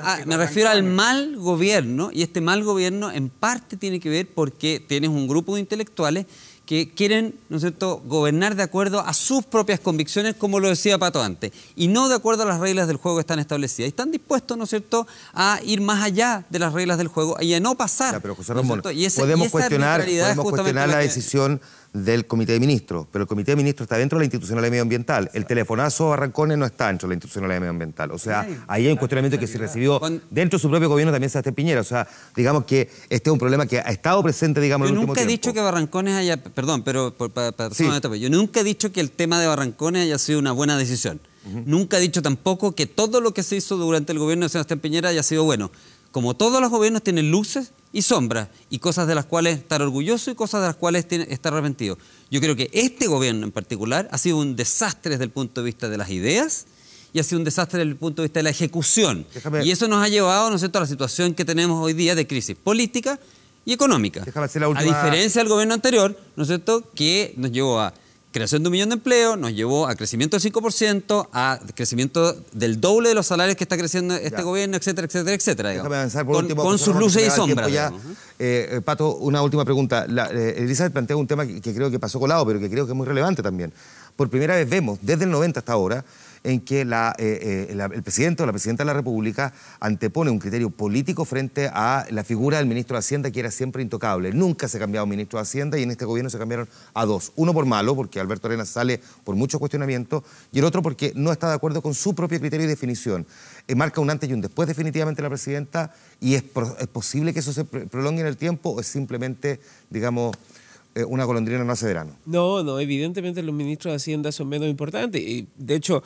al mal gobierno, y este mal gobierno en parte tiene que ver porque tienes un grupo de intelectuales que quieren, ¿no es cierto?, gobernar de acuerdo a sus propias convicciones, como lo decía Pato antes, y no de acuerdo a las reglas del juego que están establecidas. Y están dispuestos, ¿no es cierto?, a ir más allá de las reglas del juego y a no pasar. Pero José Ramón, podemos cuestionar la decisión del Comité de Ministros, pero el Comité de Ministros está dentro de la institucionalidad medioambiental. El telefonazo a Barrancones no está dentro de la institucionalidad medioambiental. O sea, ahí hay un cuestionamiento que se recibió dentro de su propio gobierno también Sebastián Piñera. O sea, digamos que este es un problema que ha estado presente, digamos, en el último tiempo. Yo nunca he dicho que Barrancones haya... Perdón, pero yo nunca he dicho que el tema de Barrancones haya sido una buena decisión. Nunca he dicho tampoco que todo lo que se hizo durante el gobierno de Sebastián Piñera haya sido bueno. Como todos los gobiernos tienen luces y sombras, y cosas de las cuales estar orgulloso y cosas de las cuales estar arrepentido. Yo creo que este gobierno en particular ha sido un desastre desde el punto de vista de las ideas y ha sido un desastre desde el punto de vista de la ejecución. Y eso nos ha llevado, ¿no es cierto?, a la situación que tenemos hoy día de crisis política y económica. A diferencia del gobierno anterior, ¿no es cierto?, que nos llevó a creación de 1 millón de empleos, nos llevó a crecimiento del 5%, a crecimiento del doble de los salarios que está creciendo este gobierno, etcétera, etcétera, etcétera. Déjame avanzar por último, con sus luces y sombras. Pato, una última pregunta. Elizabeth plantea un tema que creo que pasó colado, pero que creo que es muy relevante también. Por primera vez vemos, desde el 90 hasta ahora, en que el presidente o la presidenta de la República antepone un criterio político frente a la figura del ministro de Hacienda, que era siempre intocable. Nunca se ha cambiado un ministro de Hacienda y en este gobierno se cambiaron a dos. Uno por malo, porque Alberto Arenas sale por muchos cuestionamientos, y el otro porque no está de acuerdo con su propio criterio y definición. Marca un antes y un después definitivamente la presidenta, y es posible que eso se prolongue en el tiempo, o es simplemente, digamos, una golondrina no hace verano. No, evidentemente los ministros de Hacienda son menos importantes. Y de hecho,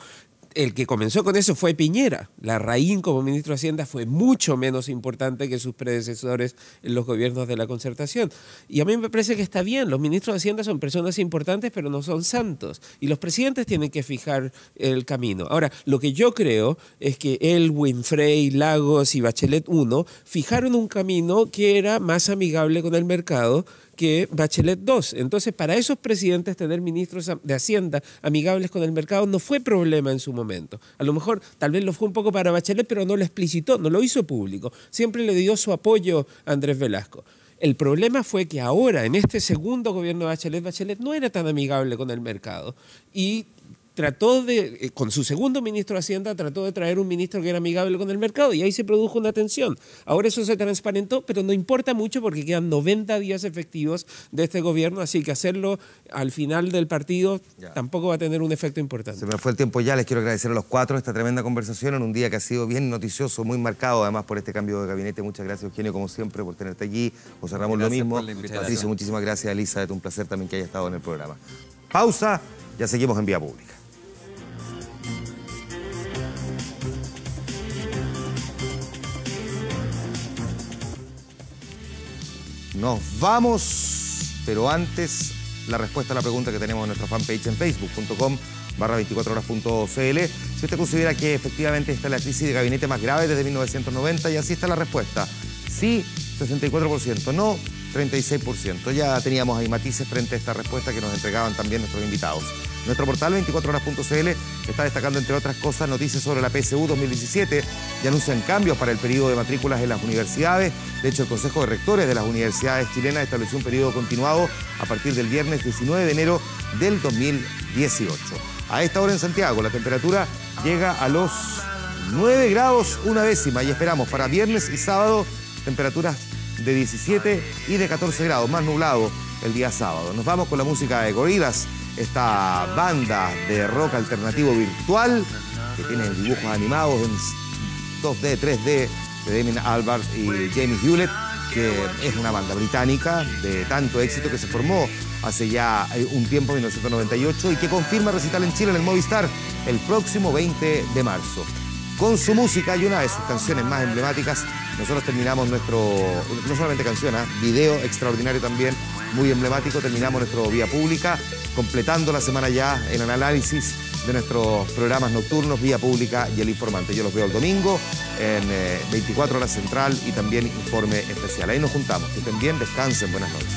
el que comenzó con eso fue Piñera. Larraín como ministro de Hacienda fue mucho menos importante que sus predecesores en los gobiernos de la Concertación. Y a mí me parece que está bien. Los ministros de Hacienda son personas importantes, pero no son santos. Y los presidentes tienen que fijar el camino. Ahora, lo que yo creo es que Elwin, Frey, Lagos y Bachelet I fijaron un camino que era más amigable con el mercado que Bachelet II. Entonces, para esos presidentes tener ministros de Hacienda amigables con el mercado no fue problema en su momento. A lo mejor, tal vez lo fue un poco para Bachelet, pero no lo explicitó, no lo hizo público. Siempre le dio su apoyo a Andrés Velasco. El problema fue que ahora, en este segundo gobierno de Bachelet, Bachelet no era tan amigable con el mercado y trató de, con su segundo ministro de Hacienda, trató de traer un ministro que era amigable con el mercado y ahí se produjo una tensión. Ahora eso se transparentó, pero no importa mucho porque quedan 90 días efectivos de este gobierno, así que hacerlo al final del partido tampoco va a tener un efecto importante. Se me fue el tiempo ya, les quiero agradecer a los cuatro esta tremenda conversación en un día que ha sido bien noticioso, muy marcado además por este cambio de gabinete. Muchas gracias, Eugenio, como siempre, por tenerte aquí. José Ramón, lo mismo. Patricio, muchísimas gracias. Elizabeth, un placer también que haya estado en el programa. Pausa, ya seguimos en Vía Pública. Nos vamos, pero antes la respuesta a la pregunta que tenemos en nuestra fanpage en facebook.com/24horas.cl. Si usted considera que efectivamente esta es la crisis de gabinete más grave desde 1990, y así está la respuesta. Sí, 64%, no, 36%. Ya teníamos ahí matices frente a esta respuesta que nos entregaban también nuestros invitados. Nuestro portal 24horas.cl está destacando, entre otras cosas, noticias sobre la PSU 2017 y anuncian cambios para el periodo de matrículas en las universidades. De hecho, el Consejo de Rectores de las Universidades Chilenas estableció un periodo continuado a partir del viernes 19 de enero del 2018. A esta hora en Santiago la temperatura llega a los 9 grados una décima y esperamos para viernes y sábado temperaturas de 17 y de 14 grados, más nublado el día sábado. Nos vamos con la música de Gorillaz, esta banda de rock alternativo virtual que tiene dibujos animados en 2D, 3D de Damien Albarn y Jamie Hewlett, que es una banda británica de tanto éxito que se formó hace ya un tiempo, 1998, y que confirma recital en Chile en el Movistar el próximo 20 de marzo. Con su música y una de sus canciones más emblemáticas, nosotros terminamos nuestro, no solamente canción, video extraordinario también, muy emblemático, terminamos nuestro Vía Pública, completando la semana ya en el análisis de nuestros programas nocturnos, Vía Pública y El Informante. Yo los veo el domingo en 24 Horas Central y también Informe Especial. Ahí nos juntamos. Que estén bien, descansen, buenas noches.